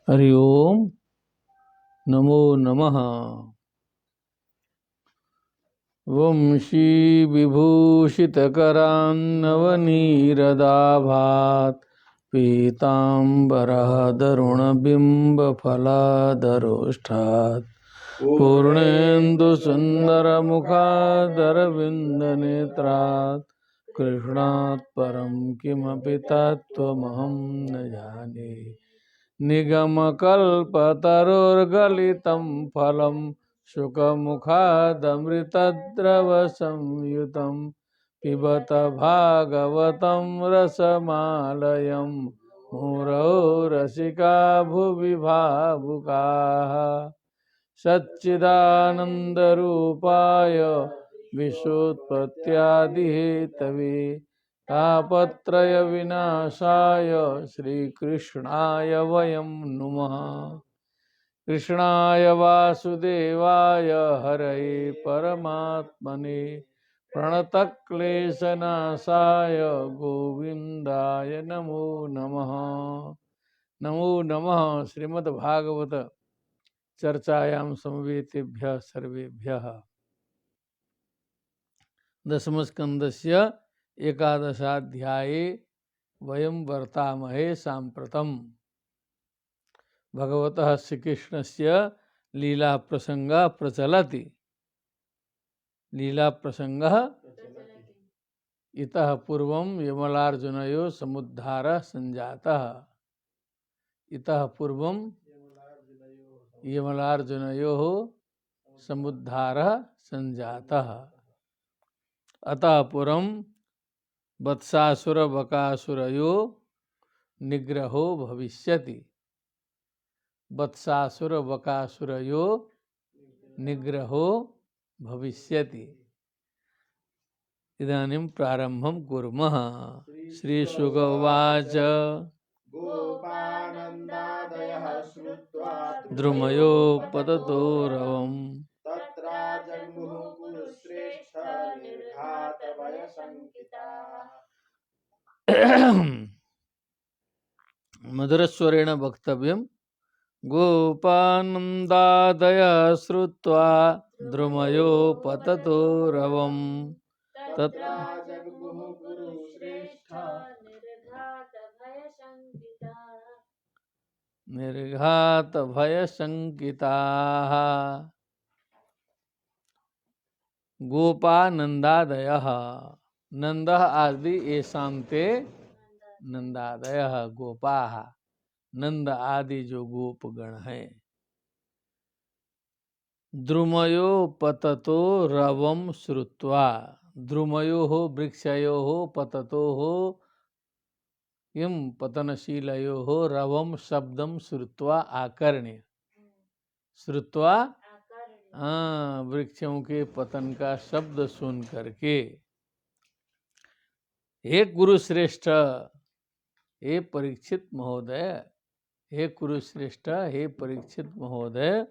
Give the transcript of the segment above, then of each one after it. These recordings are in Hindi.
हरि ओम नमो नमः। वंशी विभूषितकरान्नवनीरदाभात् पीताम्बरः दरुणबिम्बफलादरोष्ठात् पूर्णेन्दुसुन्दरमुखादरविन्दनेत्रात् कृष्णात् परं किमपि तत्त्वमहं न जाने। निगमकल्पतरुर्गलितं फलं शुकमुखादमृतद्रवसंयुतं पिबत भागवतं रसमालयं मुहुरहो रसिका भुवि भावुकाः। सच्चिदानन्दरूपाय विश्वोत्पत्त्यादिहेतवे तापत्रय विनाशाय श्रीकृष्णाय वयं नुमः। कृष्णाय वासुदेवाय हरये परमात्मने प्रणतक्लेशनाशाय गोविन्दाय नमो नमः। नमो नमः। श्रीमद्भागवत चर्चायां समवेतेभ्यः सर्वेभ्यः दशमस्कन्धस्य एकादशाध्याये वयं वर्तामहे साम्प्रतम्। भगवतः श्रीकृष्णस्य लीला प्रसंगः प्रचलति। लीला प्रसंगः इतः पूर्वं यमलार्जुनयोः समुद्धारः संजातः। इतः पूर्वं यमलार्जुनयोः समुद्धारः संजातः। अतः पुरं वत्सासुर बकासुरयो निग्रहो भविष्यति। वत्सासुर बकासुरयो निग्रहो भविष्यति। इदानीं प्रारम्भं कुर्मः। श्रीशुक उवाच गोपानन्दादयः श्रुत्वा द्रुमयो पततो रवम् तत्राजग्मुः कुरुश्रेष्ठ निर्घातभयशङ्किताः। मधुरस्वरेण वक्तव्यं। गोपानन्दादयः श्रुत्वा द्रुमयो पततो रवम् तत्राजग्मुः कुरुश्रेष्ठ निर्घातभयशङ्किताः। गोपानन्दादयः नन्दः आदि येषां ते नंदादयः गोपाः। नंद आदि जो गोपगण है। द्रुमयो पततो रवम श्रुत्वा द्रुमयो हो वृक्षयो हो पततो हो किम पतनशीलयो हो रवम शब्दम श्रुत्वा आकर्ण्य श्रुत्वा वृक्षों के पतन का शब्द सुन करके हे कुरुश्रेष्ठ, हे परीक्षित महोदय, हे कुरुश्रेष्ठ, हे परीक्षित महोदय,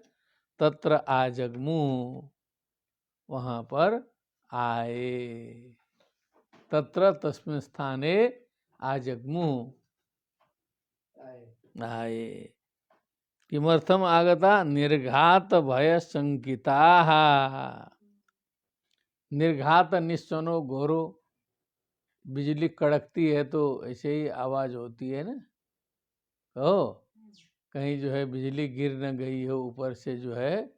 तत्र आजग्मु वहां पर आए। तत्र तस्मिन् स्थाने आजग्मु आए। किमर्थम आगता? निर्घात भय शंकिताः। निर्घात निश्चनो घोरो। बिजली कड़कती है तो ऐसे ही आवाज होती है ना। कहो कहीं जो है बिजली गिर न गई हो ऊपर से, जो है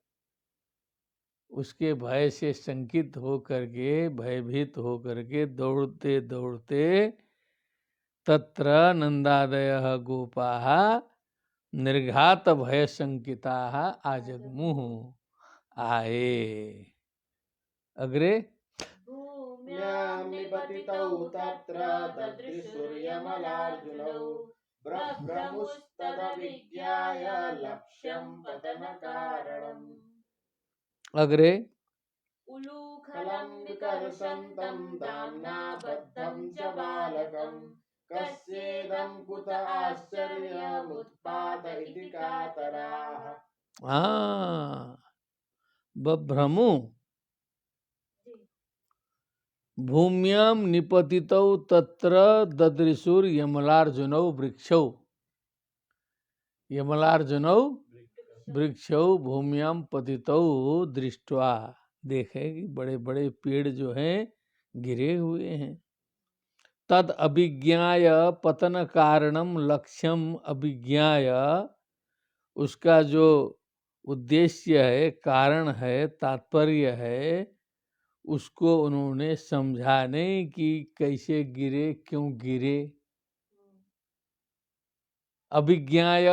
उसके भय से शंकित हो करके, भयभीत हो करके दौड़ते दौड़ते तत्र नंदादयः गोपाः निर्घात भय शंकिताः आजग्मुः आए। अग्रे निपतितौ तत्र ददृशुर्यमलार्जुनौ ब्रह्ममुस्तदविज्ञाय लक्ष्यं पतनकारणम्। अग्रे उलूखलं विकर्षन्तं दाम्ना बद्धं च बालकं कस्येदं कुत आश्चर्यमुत्पादयति कातराः। बभ्रमु भूम्यां निपतितौ तत्र ददृशुर्यमलार्जुनौ वृक्षौ। यमलार्जुनौ वृक्षौ भूम्याम पतितौ दृष्ट्वा, देखे कि बड़े बड़े पेड़ जो हैं गिरे हुए हैं। तद अभिज्ञाय पतन कारणम लक्ष्यम अभिज्ञाय, उसका जो उद्देश्य है, कारण है, तात्पर्य है, उसको उन्होंने समझाने कि कैसे गिरे, क्यों गिरे। अभिज्ञाय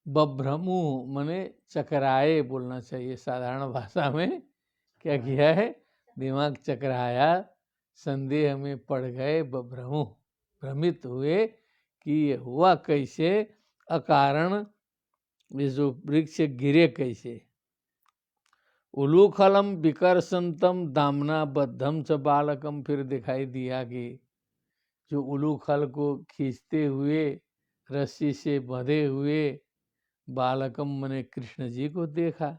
बभ्रमु मने चकराए बोलना चाहिए साधारण भाषा में। क्या किया है? दिमाग चकराया, संदेह में पड़ गए, बभ्रमु भ्रमित हुए कि ये हुआ कैसे, अकारण ये जो वृक्ष गिरे कैसे। उलूखलम विकर्षंतम दामना बद्धम च बालकम, फिर दिखाई दिया कि जो उलूखल को खींचते हुए, रस्सी से बंधे हुए बालकम मने कृष्ण जी को देखा।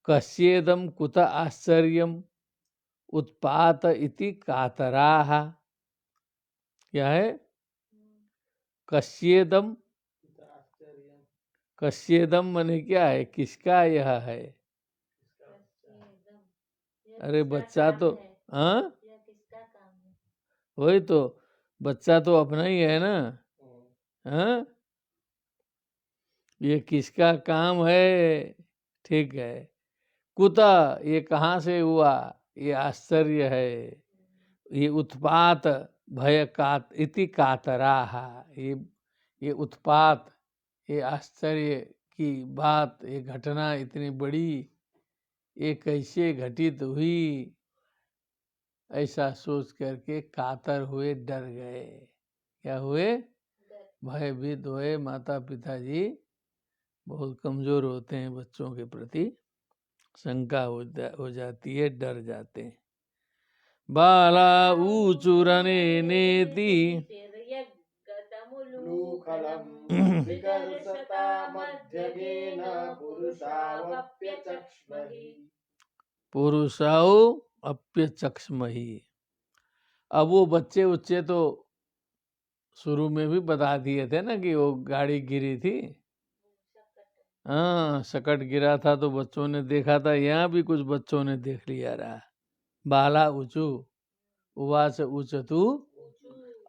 कस्येदम कुत आश्चर्यम उत्पात इति कातराह, क्या है? कस्येदम, कस्येदम मने क्या है, किसका यह है? अरे बच्चा तो, हाँ वही तो, बच्चा तो अपना ही है ना। हाँ, ये किसका काम है? ठीक है। कुता, ये कहाँ से हुआ, ये आश्चर्य है। ये उत्पात भय कात इति कातराह, ये उत्पात, ये आश्चर्य की बात, ये घटना इतनी बड़ी, ये कैसे घटित हुई, ऐसा सोच करके कातर हुए, डर गए। क्या हुए? भयभीत हुए। माता पिता जी बहुत कमजोर होते हैं, बच्चों के प्रति शंका हो जाती है, डर जाते हैं। बाला ऊचुरने नेति पुरुषाओ अप्यचक्ष्महि। अब वो बच्चे उच्चे तो शुरू में भी बता दिए थे ना कि वो गाड़ी गिरी थी। हाँ, सकट गिरा था तो बच्चों ने देखा था, यहाँ भी कुछ बच्चों ने देख लिया रहा। बाला ऊचु उवाच उचतु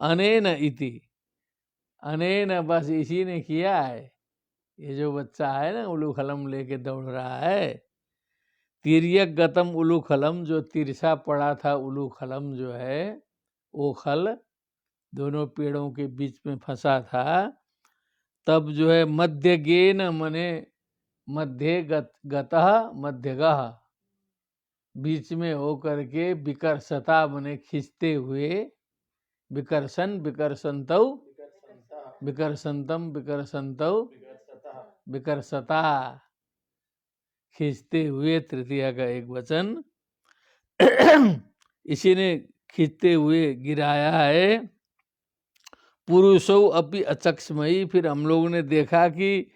अनेन इति, अनेन बस इसी ने किया है। ये जो बच्चा है ना उलूखलम लेके दौड़ रहा है, तिर्यक गतम उलूखलम, जो तिरछा पड़ा था उलूखलम जो है, ओखल दोनों पेड़ों के बीच में फंसा था। तब जो है मध्य गेन मने मध्य गतः मध्यगः, बीच में हो करके, विकर्षता मने खींचते हुए, विकर्षण विकर्षंतौ विकर्षंतम विकर्षंतौ विकर्षता, खींचते हुए, तृतीया का एक वचन, इसी ने खींचते हुए गिराया है। पुरुषो अपि अचक्ष्मयी, फिर हम लोगों ने देखा कि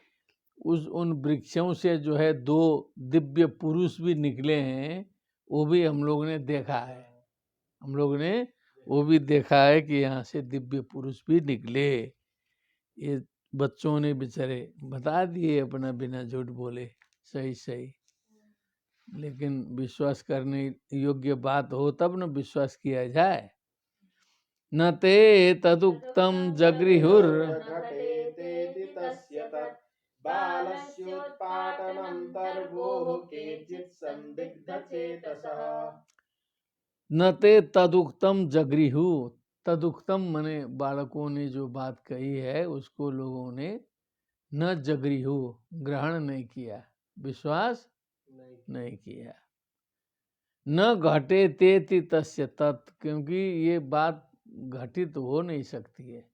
उन वृक्षों से जो है दो दिव्य पुरुष भी निकले हैं, वो भी हम लोगों ने देखा है। हम लोगों ने वो भी देखा है कि यहाँ से दिव्य पुरुष भी निकले। ये बच्चों ने बेचारे बता दिए अपना, बिना झूठ बोले, सही सही। लेकिन विश्वास करने योग्य बात हो तब न विश्वास किया जाए। न ते तदुक्तम जगृहुर न ते तदुक्तम जगृहु, तदुक्तम मने बालकों ने जो बात कही है उसको लोगों ने न जगृहु, ग्रहण नहीं किया, विश्वास नहीं किया। न घटे तेति तस्य तत्, क्योंकि ये बात घटित हो नहीं सकती है,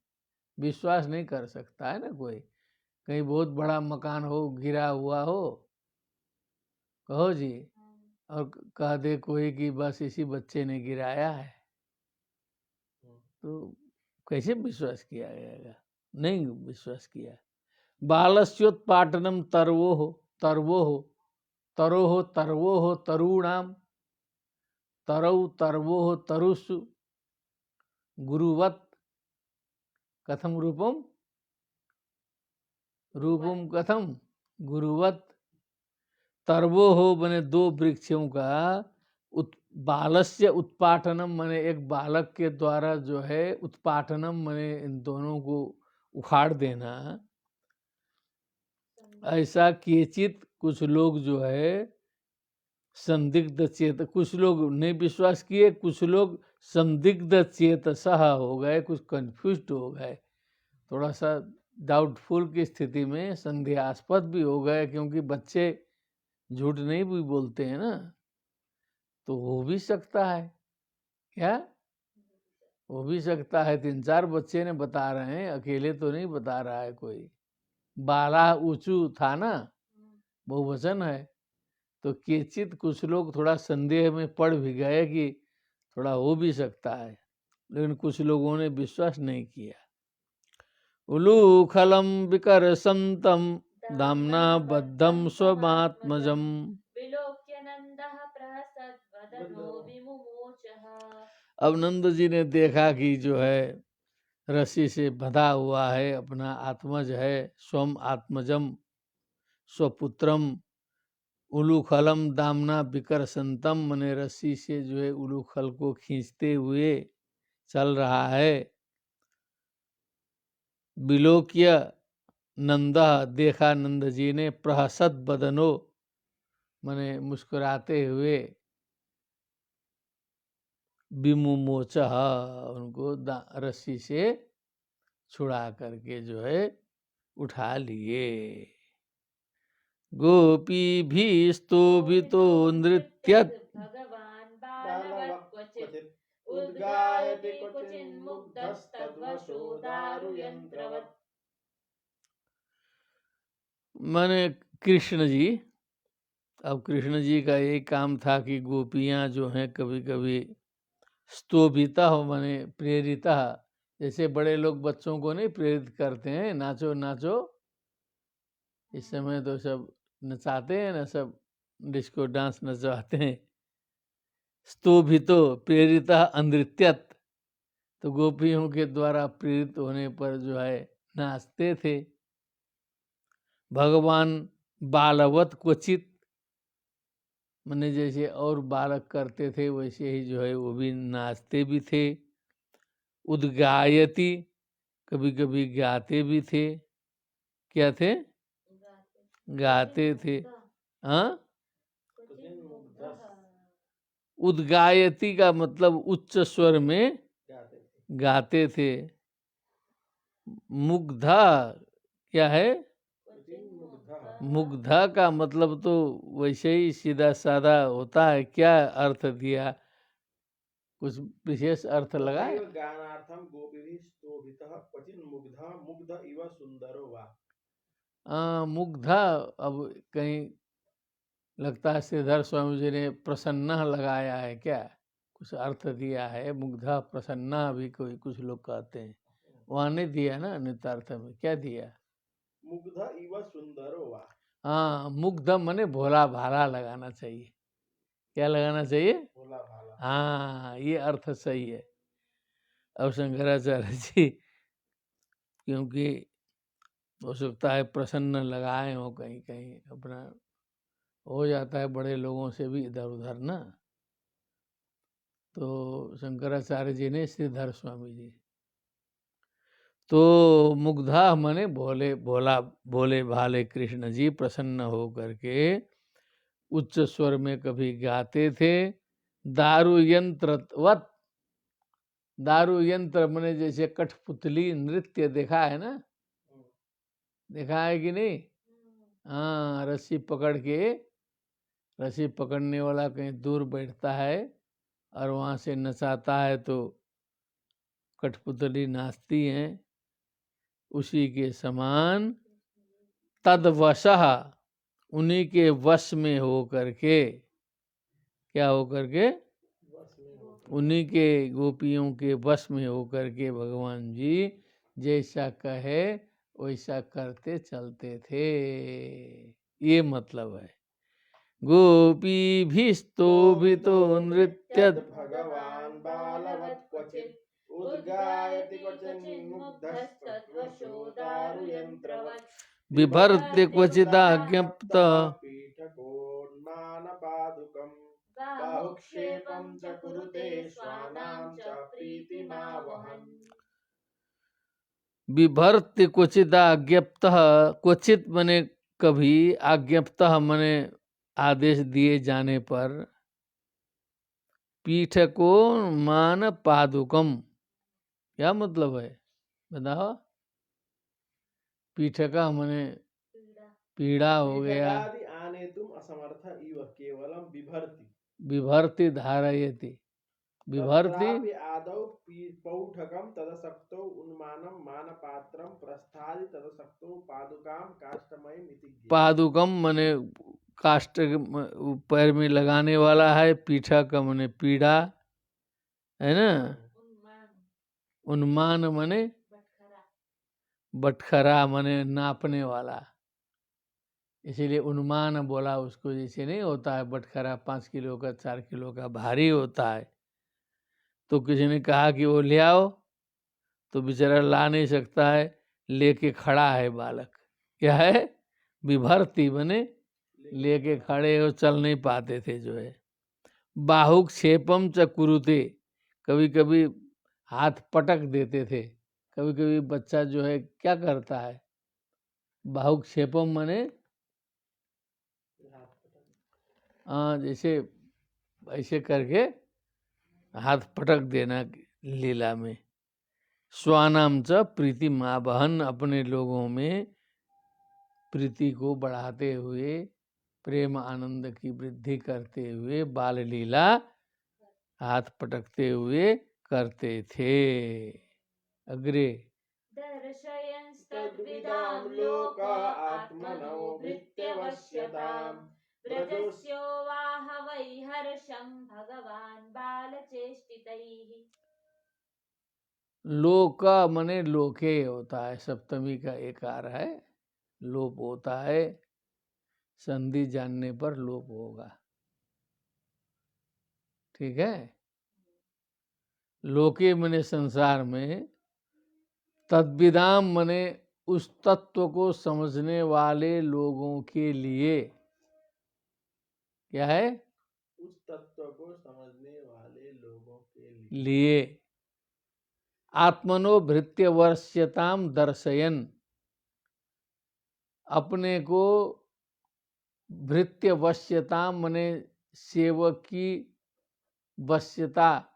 विश्वास नहीं कर सकता है ना कोई। कहीं बहुत बड़ा मकान हो, गिरा हुआ हो, कहो जी, और कह दे कोई कि बस इसी बच्चे ने गिराया है, तो कैसे विश्वास किया जाएगा? नहीं विश्वास किया। बालस्योत्पाटनम तरवो हो, तरवो हो, तरो हो, तरवो हो, तरुणाम, तरौ तरवो हो, तरुषु गुरुवत कथम रूपम रूपम कथम गुरुवत। तरवो हो बने दो वृक्षों का बालस्य उत्पाटनम मने एक बालक के द्वारा जो है उत्पाटनम मने इन दोनों को उखाड़ देना। ऐसा केचित कुछ लोग जो है संदिग्ध चेत, कुछ लोग ने विश्वास किए, कुछ लोग संदिग्ध चेतसः हो गए, कुछ कंफ्यूज्ड हो गए, थोड़ा सा डाउटफुल की स्थिति में संदेहास्पद भी हो गए, क्योंकि बच्चे झूठ नहीं भी बोलते हैं ना, तो हो भी सकता है। क्या हो भी सकता है? 3-4 बच्चे ने बता रहे हैं, अकेले तो नहीं बता रहा है कोई। बाला ऊंचू था ना, बहुवचन है, तो केचित कुछ लोग थोड़ा संदेह में पड़ भी गए कि थोड़ा हो भी सकता है, लेकिन कुछ लोगों ने विश्वास नहीं किया। उलूखलम विकर्षन्तम दाम्ना बद्धम स्वमात्मजम। अब नंद जी ने देखा कि जो है रस्सी से बंधा हुआ है अपना आत्मज है, स्वम आत्मजम स्वपुत्रम। उलूखलम दामना विकर्षन्तम मने रस्सी से जो है उलूखल को खींचते हुए चल रहा है। विलोक्य नंद देखा नंद जी ने, प्रहसत बदनो मने मुस्कुराते हुए, विमुमोच उनको रस्सी से छुड़ा करके जो है उठा लिए। गोपी भी स्तोभितो नृत्यत भगवान बालवत् क्वचित् उद्गायति क्वचिन्मुग्धस्तद्वशो दारुयन्त्रवत्। माने कृष्ण जी, अब कृष्ण जी का यही काम था कि गोपियां जो हैं कभी कभी स्तोभिता हो माने प्रेरिता, जैसे बड़े लोग बच्चों को नहीं प्रेरित करते हैं, नाचो नाचो, इस समय तो सब नचाते हैं ना, सब डिस्को डांस नचवाते हैं। स्तोभितो प्रेरिता अनृत्यत, तो गोपियों के द्वारा प्रेरित होने पर जो है नाचते थे। भगवान बालवत क्वचित मैंने जैसे और बालक करते थे वैसे ही जो है वो भी नाचते भी थे। उद्गायति कभी कभी गाते भी थे। क्या थे? गाते थे। हाँ, उद्गायति का मतलब उच्च स्वर में गाते थे। मुग्धा क्या है? मुग्धा का मतलब तो वैसे ही सीधा साधा होता है, क्या अर्थ दिया? कुछ विशेष अर्थ लगा? गानार्थम गोपीभिः स्तोभितः क्वचिन् मुग्धा मुग्ध इव सुंदरो वा। मुग्धा, अब कहीं लगता है श्रीधर स्वामी जी ने प्रसन्न लगाया है, क्या कुछ अर्थ दिया है? मुग्धा प्रसन्ना भी कोई कुछ लोग कहते हैं, वहाँ नहीं दिया ना नितार्थ में, क्या दिया? मुग्ध इव सुंदरो वा। हाँ, मुग्ध मने भोला भाला लगाना चाहिए। क्या लगाना चाहिए? भोला भाला। हाँ, ये अर्थ सही है। अब शंकराचार्य जी क्योंकि हो सकता है प्रसन्न लगाए हो, कहीं कहीं अपना हो जाता है बड़े लोगों से भी इधर उधर ना, तो शंकराचार्य जी ने श्रीधर स्वामी जी, तो मुग्धा मने भोले भोला भोले भाले कृष्ण जी प्रसन्न हो करके उच्च स्वर में कभी गाते थे। दारू यंत्रवत, दारू यंत्र मने जैसे कठपुतली नृत्य देखा है ना, देखा है कि नहीं? हाँ, रस्सी पकड़ के, रस्सी पकड़ने वाला कहीं दूर बैठता है और वहाँ से नचाता है तो कठपुतली नाचती हैं, उसी के समान तदवशः उन्हीं के वश में हो करके, क्या हो करके? उन्हीं के गोपियों के वश में हो करके भगवान जी जैसा कहे वैसा करते चलते थे, ये मतलब है। गोपी भिस्तो नृत्य भगवान बालवत् क्वचित् उद्गायति क्वचिन् मुग्धस्तद्वशो दारुयन्त्रवत्। बिभर्त्य क्वचिदा ज्ञप्त पीठकोन्मानपादुकम् बाहुक्षेपं च कुरुते श्वानां च प्रीतिमावहन् बिभर्त्य क्वचिदा ज्ञप्त, क्वचित मने कभी, आज्ञप्त मने आदेश दिए जाने पर, पीठको मान पादुकम, क्या मतलब है बताओ? पीठका मने पीड़ा हो गया। पीठकादि आने तुम असमर्थ इव केवलम बिभर्ति बिभर्ति धारयति, बिभर्ति तत्रापि आदौ पौठकं तदसक्तौ उन्मानं मानपात्रं प्रस्थादि तदसक्तौ पादुकां काष्ठमयीम् इति ज्ञेयः। पादुकम मने काष्ठ पैर में लगाने वाला है, पीठा का मने पीड़ा है ना, उन्मान मने बटखरा मने नापने वाला, इसीलिए उन्मान बोला उसको। जैसे नहीं होता है बटखरा 5 किलो का 4 किलो का भारी होता है, तो किसी ने कहा कि वो ले आओ, तो बेचारा ला नहीं सकता है, लेके खड़ा है बालक, क्या है विभर्ति बने लेके खड़े हो, चल नहीं पाते थे जो है। बाहुक्षेपम च कुरुते, कभी कभी हाथ पटक देते थे, कभी कभी बच्चा जो है क्या करता है, बाहुक्षेपम मने जैसे ऐसे करके हाथ पटक देना लीला में। स्वानाम च प्रीति मावहन, अपने लोगों में प्रीति को बढ़ाते हुए, प्रेम आनंद की वृद्धि करते हुए बाल लीला हाथ पटकते हुए करते थे। अग्रे दर्शयंस्तद्विदां लोक आत्मनो भृत्यवश्यतां ब्रजस्यो वाह वै हर्षं भगवान् बालचेष्टितैः। लोका मने लोके होता है, सप्तमी का एकार है, लोप होता है, संधि जानने पर लोप होगा, ठीक है। लोके मने संसार में, तद्विदाम मने उस तत्व को समझने वाले लोगों के लिए, क्या है, उस तत्व को समझने वाले लोगों के लिए आत्मनो भृत्यवर्ष्यताम दर्शयन, अपने को भृत्यवश्यताम मने सेवक की वश्यता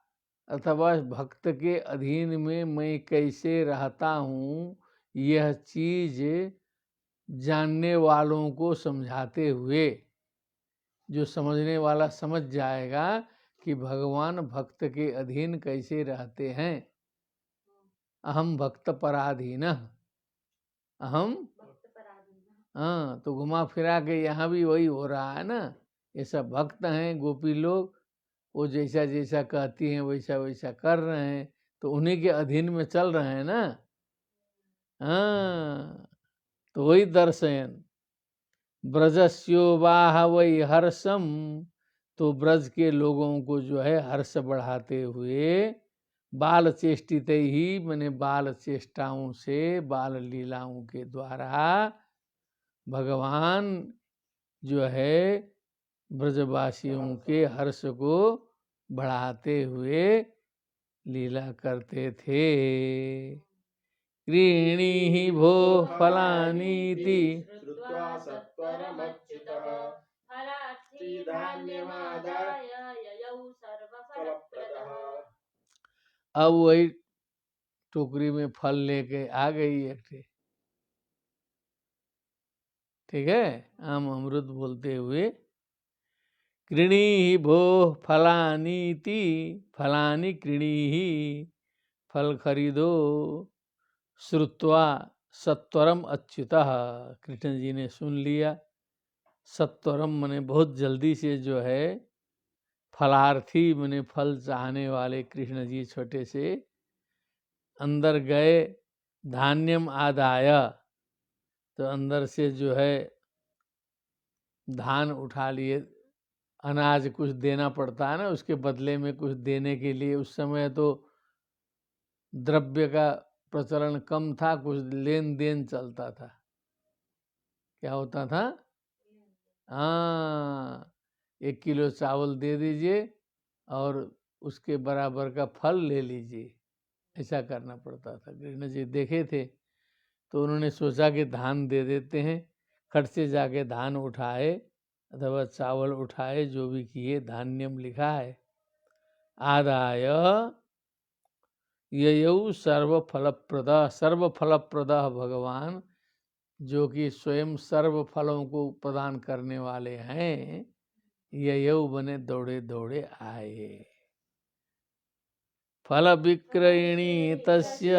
अथवा भक्त के अधीन में मैं कैसे रहता हूँ, यह चीज जानने वालों को समझाते हुए, जो समझने वाला समझ जाएगा कि भगवान भक्त के अधीन कैसे रहते हैं। अहम भक्त पराधीन, अहम, हाँ, तो घुमा फिरा के यहाँ भी वही हो रहा है ना। ये सब भक्त हैं गोपी लोग, वो जैसा जैसा कहती हैं वैसा वैसा कर रहे हैं, तो उन्हीं के अधीन में चल रहे हैं ना। हाँ, तो वही दर्शन। ब्रजस्यो वाह वही हर्षम, तो ब्रज के लोगों को जो है हर्ष बढ़ाते हुए, बाल चेष्टित ही मैंने बाल चेष्टाओं से, बाल लीलाओं के द्वारा भगवान जो है ब्रजवासियों के हर्ष को बढ़ाते हुए लीला करते थे। क्रीणी भो फलानीति श्रुत्वा सत्वरमच्युतः फलार्थी धान्यमादाय ययौ सर्वफलप्रदः। अब वही टोकरी में फल लेके आ गई एक, ठीक है, आम अमृत बोलते हुए, कृणी भो फलानीति, फलानी कृणी, फल खरीदो, श्रुत्वा सत्वरम अच्युतः, कृष्ण जी ने सुन लिया। सत्वरम मने बहुत जल्दी से जो है, फलार्थी मने फल चाहने वाले कृष्ण जी छोटे से अंदर गए, धान्यम आदाय, तो अंदर से जो है धान उठा लिए, अनाज कुछ देना पड़ता है ना, उसके बदले में कुछ देने के लिए। उस समय तो द्रव्य का प्रचलन कम था, कुछ लेन देन चलता था, क्या होता था? हाँ, 1 किलो चावल दे दीजिए और उसके बराबर का फल ले लीजिए, ऐसा करना पड़ता था। कृष्ण जी देखे थे तो उन्होंने सोचा कि धान दे देते हैं। खट से जाके धान उठाए अथवा चावल उठाए, जो भी किए, धान्यम लिखा है। आदाय ययौ सर्वफलप्रद भगवान, जो कि स्वयं सर्व फलों को प्रदान करने वाले हैं, ययौ बने दौड़े दौड़े आए। फल विक्रयणी तस्य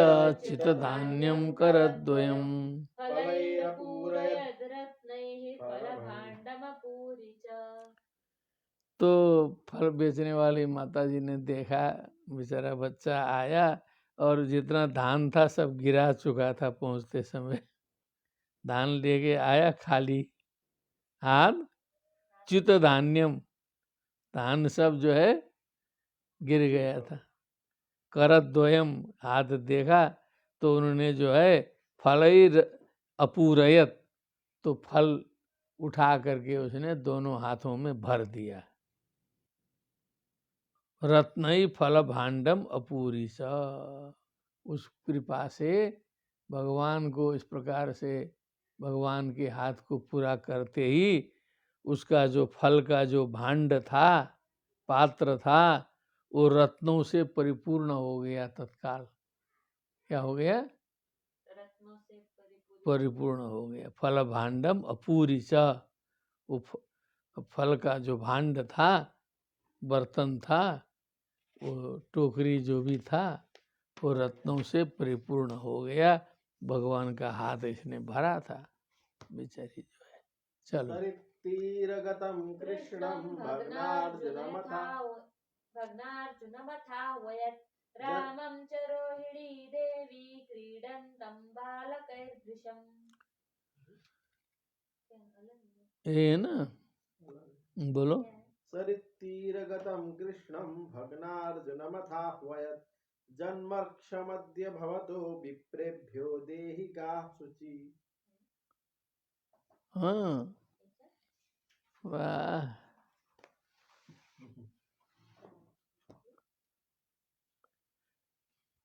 चित धान्यम करद्वयम् तो फल बेचने वाली माता जी ने देखा बेचारा बच्चा आया और जितना धान था सब गिरा चुका था। पहुंचते समय धान लेके आया खाली हाथ, चित धान्यम, धान सब जो है गिर गया था। करद्वयम, हाथ देखा तो उन्होंने जो है फलैर अपूरयत, तो फल उठा करके उसने दोनों हाथों में भर दिया। रत्नई फल भांडम अपूरी सा, उस कृपा से भगवान को इस प्रकार से भगवान के हाथ को पूरा करते ही उसका जो फल का जो भांड था, पात्र था, वो रत्नों से परिपूर्ण हो गया तत्काल। क्या हो गया? रत्नों से परिपूर्ण हो गया। फल भांडम अपूरी सा, वो फल का जो भांड था, बर्तन था, वो टोकरी जो भी था, वो रत्नों से परिपूर्ण हो गया। भगवान का हाथ इसने भरा था, बेचारी जो है। चलो, सरित्तीरगतं कृष्णं भग्नार्जुनमथावयत् रामं च रोहिणी देवी क्रीडन्तं बालकैर्दृशम्। ये ना बोलो। सरित्तीरगतं कृष्णं भग्नार्जुनमथाह्वयत् जन्मर्क्षमद्य भवतो विप्रेभ्यो देहिकाः शुचि। हाँ, वाह,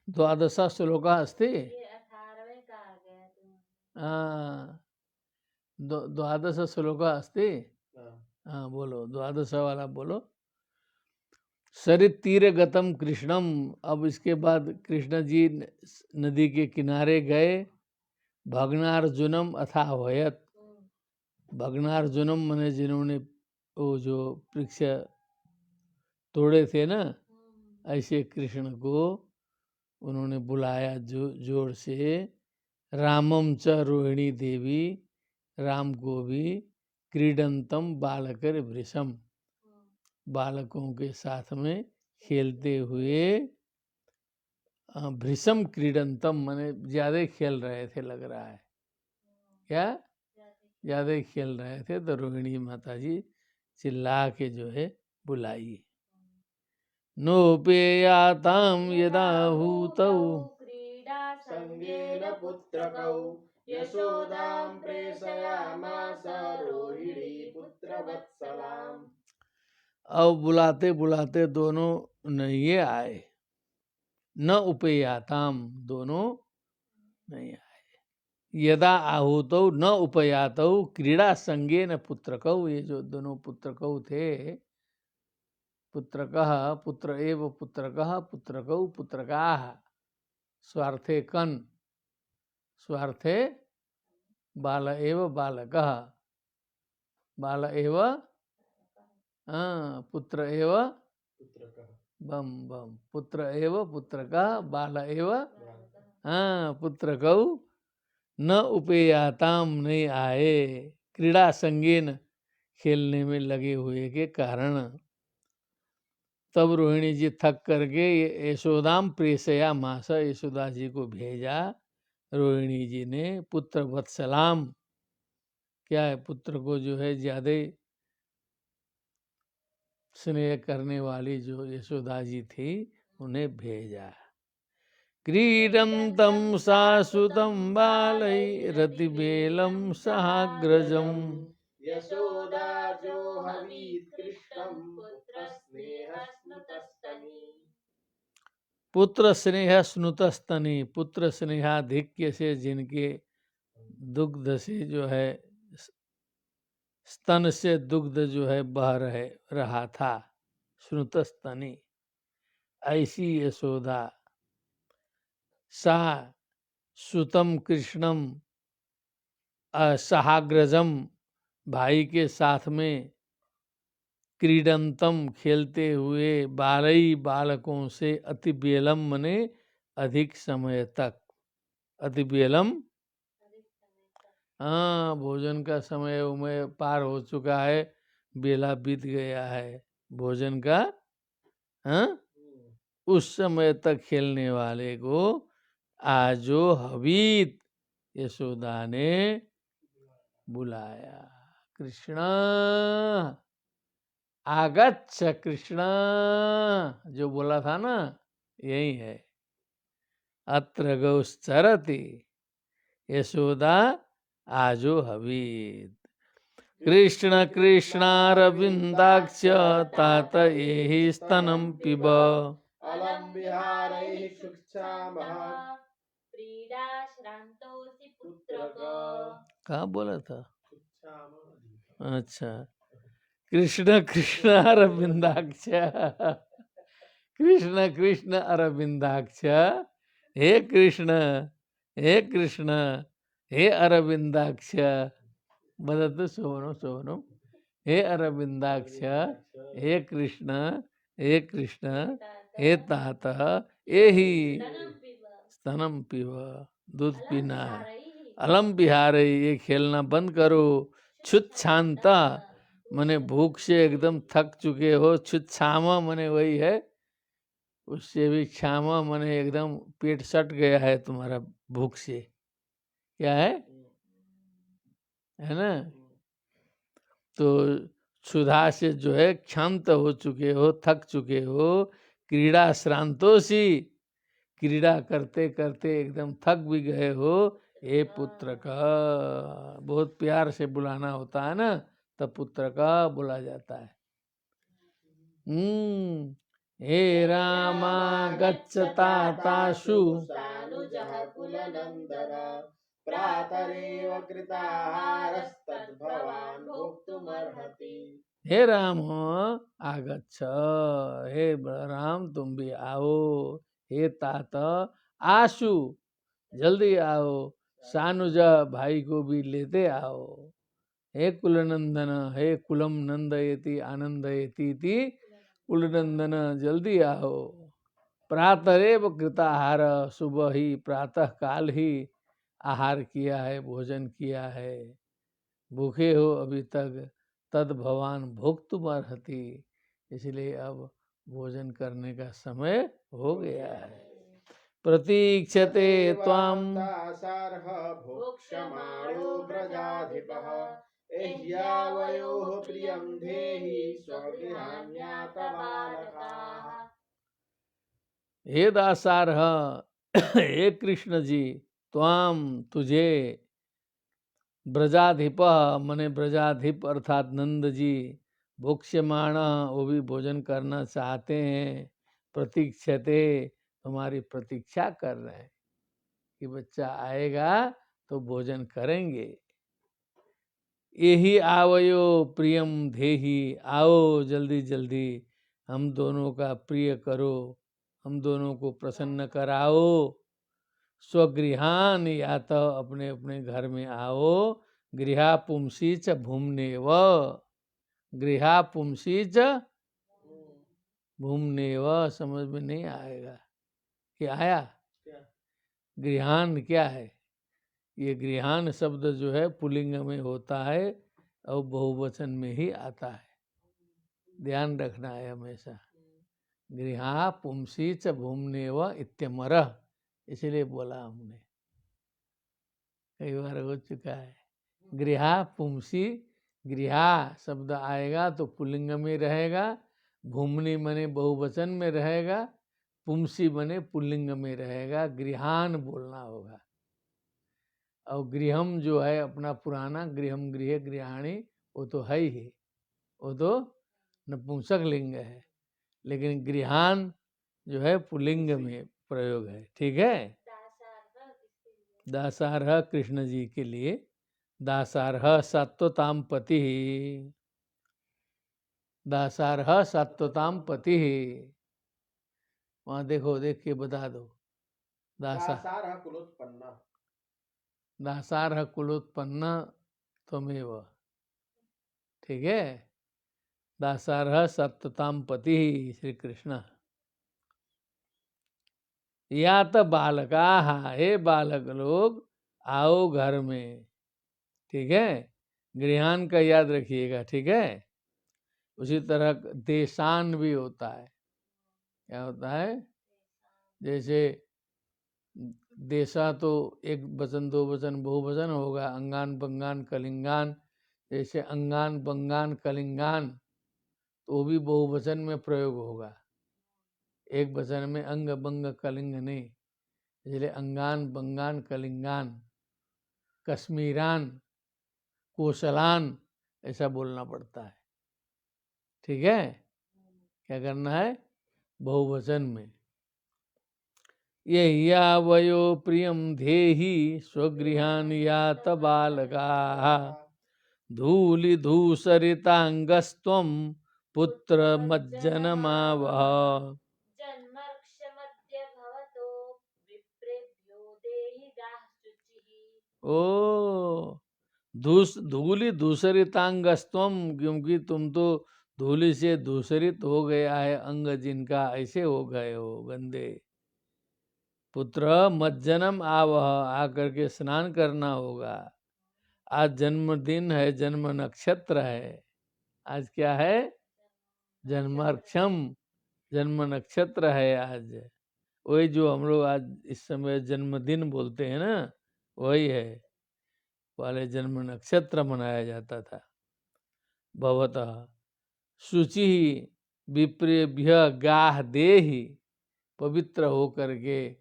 द्वादश श्लोका अस्ति। हाँ, द्वादश श्लोका अस्ति। हाँ बोलो, द्वादश वाला बोलो। सरित तीर गतम कृष्णम, अब इसके बाद कृष्ण जी नदी के किनारे गए। भग्नार्जुनम अथावयत, भग्नार्जुनम माने जिन्होंने वो जो वृक्ष तोड़े थे ना, ऐसे कृष्ण को उन्होंने बुलाया जोर से। रामम च रोहिणी देवी, राम को भी, क्रीडंतम बालकर वृषम, बालकों के साथ में खेलते हुए। भृषम क्रीडंतम माने ज्यादा खेल रहे थे, लग रहा है। क्या ज्यादा खेल रहे थे, तो रोहिणी माता जी चिल्ला के जो है बुलाई। नोपेयाताम यदाहूतौ संगेन पुत्रकौ यशोदां प्रेषयामास रोहिणी पुत्रवत्सलाम्। अब बुलाते बुलाते दोनों नहीं आए। न उपेयाताम, दोनों नहीं आए। यदा आहूतौ न उपयातौ क्रीड़ा संगे न पुत्रकौ, ये जो दोनों पुत्रकौ थे, पुत्रकः पुत्र एव पुत्रकः पुत्रकौ पुत्रकाः, स्वार्थे कन, स्वार्थे बाल एव बालकः, बाल एव पुत्र एव बम बम, पुत्र एव पुत्रकः बाल एव पुत्रकौ न उपेयाताम, नहीं आए, क्रीड़ा संगेन, खेलने में लगे हुए के कारण। तब रोहिणी जी थक करके यशोदाम प्रेषया मास, यशोदा जी को भेजा रोहिणी जी ने। पुत्र वत्सलाम, क्या है, पुत्र को जो है ज्यादा स्नेह करने वाली जो यशोदा जी थी, उन्हें भेजा। क्रीडन्तं सासुतं बालै रतिबेलं सहाग्रजम् यशोदा जो हवीत कृष्णं पुत्र स्नेह स्नुतस्तनी। पुत्र स्नेह स्नुतस्तनी, पुत्र स्नेहाधिक्य से जिनके दुग्ध से जो है स्तन से दुग्ध जो है बह रहा था, स्नुतस्तनी, ऐसी यशोदा सा सुतम कृष्णम सहाग्रजम, भाई के साथ में, क्रीडंतम खेलते हुए, बालई बालकों से, अति बेलम मने अधिक समय तक, अति बेलम हाँ भोजन का समय उमय पार हो चुका है, बेला बीत गया है भोजन का, हाँ उस समय तक खेलने वाले को आजो हवीत यशोदा ने बुलाया। कृष्ण आगच्छ, कृष्ण जो बोला था ना, यही है। अत्र गौश्चरति यशोदा आजो हवीत। कृष्ण कृष्णारविन्दाक्ष तात एहि स्तनं पिब। अलम विहारैः शुक्षामः क्रीडा श्रान्तोऽसि पुत्रक। कहाँ बोला था? शुक्षामः। अच्छा, कृष्ण कृष्ण अरविंदाक्ष, कृष्ण कृष्ण अरविंदाक्ष, हे कृष्ण, हे कृष्ण, हे अरविंदाक्ष, बदतु शोभनम शोभनम, हे अरविंदाक्ष, हे कृष्ण, हे कृष्ण, हे तात एहि स्तनम पिब, दूध पीना है। अलम बिहार, ये खेलना बंद करो। छुच्छांता मने भूख से एकदम थक चुके हो, छुच्छामा मने वही है, उससे भी क्षामा मने एकदम पेट सट गया है तुम्हारा भूख से, क्या है ना? तो क्षुधा से जो है क्षांत हो चुके हो, थक चुके हो। क्रीड़ा श्रांतोसी, क्रीड़ा करते करते एकदम थक भी गए हो। हे पुत्र का, बहुत प्यार से बुलाना होता है ना, तब पुत्र का बोला जाता है। हे रामा गच्छता ताशु सानुजः कुलनन्दन प्रातरेव कृताहारस्तद्भवान् भोक्तुमर्हति। हे राम आगच्छ, हे बलराम तुम भी आओ। हे तात आशु, जल्दी आओ। सानुज, भाई को भी लेते आओ। हे कुलनंदन, हे कुलम नंदयति आनंदयति इति कुलनंदन, जल्दी आओ। प्रातरेव कृताहार, सुबह ही प्रातः काल ही आहार किया है, भोजन किया है, भूखे हो अभी तक। तद भवान भोक्तुम अर्हति, इसलिए अब भोजन करने का समय हो गया है। प्रतीक्षते त्वाम दासार्ह भोक्ष्यमाणो व्रजाधिपः एह्यावयोः प्रियं धेहि स्वगृहाण्यातबालकाः। हे दासार्ह, हे कृष्ण जी, त्वाम तुझे, ब्रजाधिप मने ब्रजाधिप अर्थात नंद जी, भोक्ष्यमाण वो भी भोजन करना चाहते हैं। प्रतीक्षते तुम्हारी प्रतीक्षा कर रहे हैं कि बच्चा आएगा तो भोजन करेंगे। यही आवयो प्रियम धेहि, आओ जल्दी जल्दी हम दोनों का प्रिय करो, हम दोनों को प्रसन्न कराओ। स्वगृहान, या तो अपने अपने घर में आओ। गृहा पुंसी च भूमने व, गृहा पुंसी च भूमने व, समझ में नहीं आएगा क्या आया? गृहान क्या है? ये गृहान शब्द जो है पुल्लिंग में होता है और बहुवचन में ही आता है, ध्यान रखना है हमेशा। गृहा पुंसी च भूमने व इत्यमरः, इसलिए बोला हमने, कई बार हो चुका है। गृहा पुंसी, गृहा शब्द आएगा तो पुल्लिंग में रहेगा, भूमनि मने बहुवचन में रहेगा, पुंसी बने पुल्लिंग में रहेगा, गृहान बोलना होगा। और गृहम जो है अपना पुराना गृहम गृह गृहाणी वो तो है ही, वो तो नपुंसक लिंग है, लेकिन गृहान जो है पुल्लिंग में प्रयोग है। ठीक है, दासारह कृष्ण जी के लिए, दासारह सत्वताम पति, दासारह सत्वताम पति। वहां देखो, देख के बता दो। दासारः कुलोत्पन्ना, दासारह कुलोत्पन्न त्वमेव। ठीक है, दासारह सत्वताम पति श्री कृष्ण। या तो बालका, हे बालक लोग आओ घर में। ठीक है, गृहान का याद रखिएगा। ठीक है, उसी तरह देशान भी होता है। क्या होता है? जैसे देशा तो एक वचन दो वचन बहुवचन होगा, अंगान बंगान कलिंगान। जैसे अंगान बंगान कलिंगान तो भी बहुवचन में प्रयोग होगा, एक वचन में अंग बंग कलिंग नहीं। इसलिए अंगान बंगान कलिंगान, कश्मीरान कोशलान ऐसा बोलना पड़ता है। ठीक है, क्या करना है? बहुवचन में। ये यावयो प्रियम धेहि स्वगृहान यात बालका धूलि धूसरितांगस्त्वं पुत्र मज्जनमावह। जन्मर्क्षमद्य भवतो विप्रेभ्यो देहि दाः शुचिः। ओ धूलि धूसरितांगस्त्वम, क्योंकि तुम तो धूलि से धूसरित हो गया है अंग जिनका, ऐसे हो गए हो गंदे। पुत्र मज्जनम आवह, आकर के स्नान करना होगा। आज जन्मदिन है, जन्म नक्षत्र है। आज क्या है? जन्माक्षम, जन्म नक्षत्र है आज। वही जो हम लोग आज इस समय जन्मदिन बोलते हैं ना, वही है। पहले जन्म नक्षत्र मनाया जाता था। भवतः शुचि विप्रेभ्य गाह देहि, पवित्र होकर के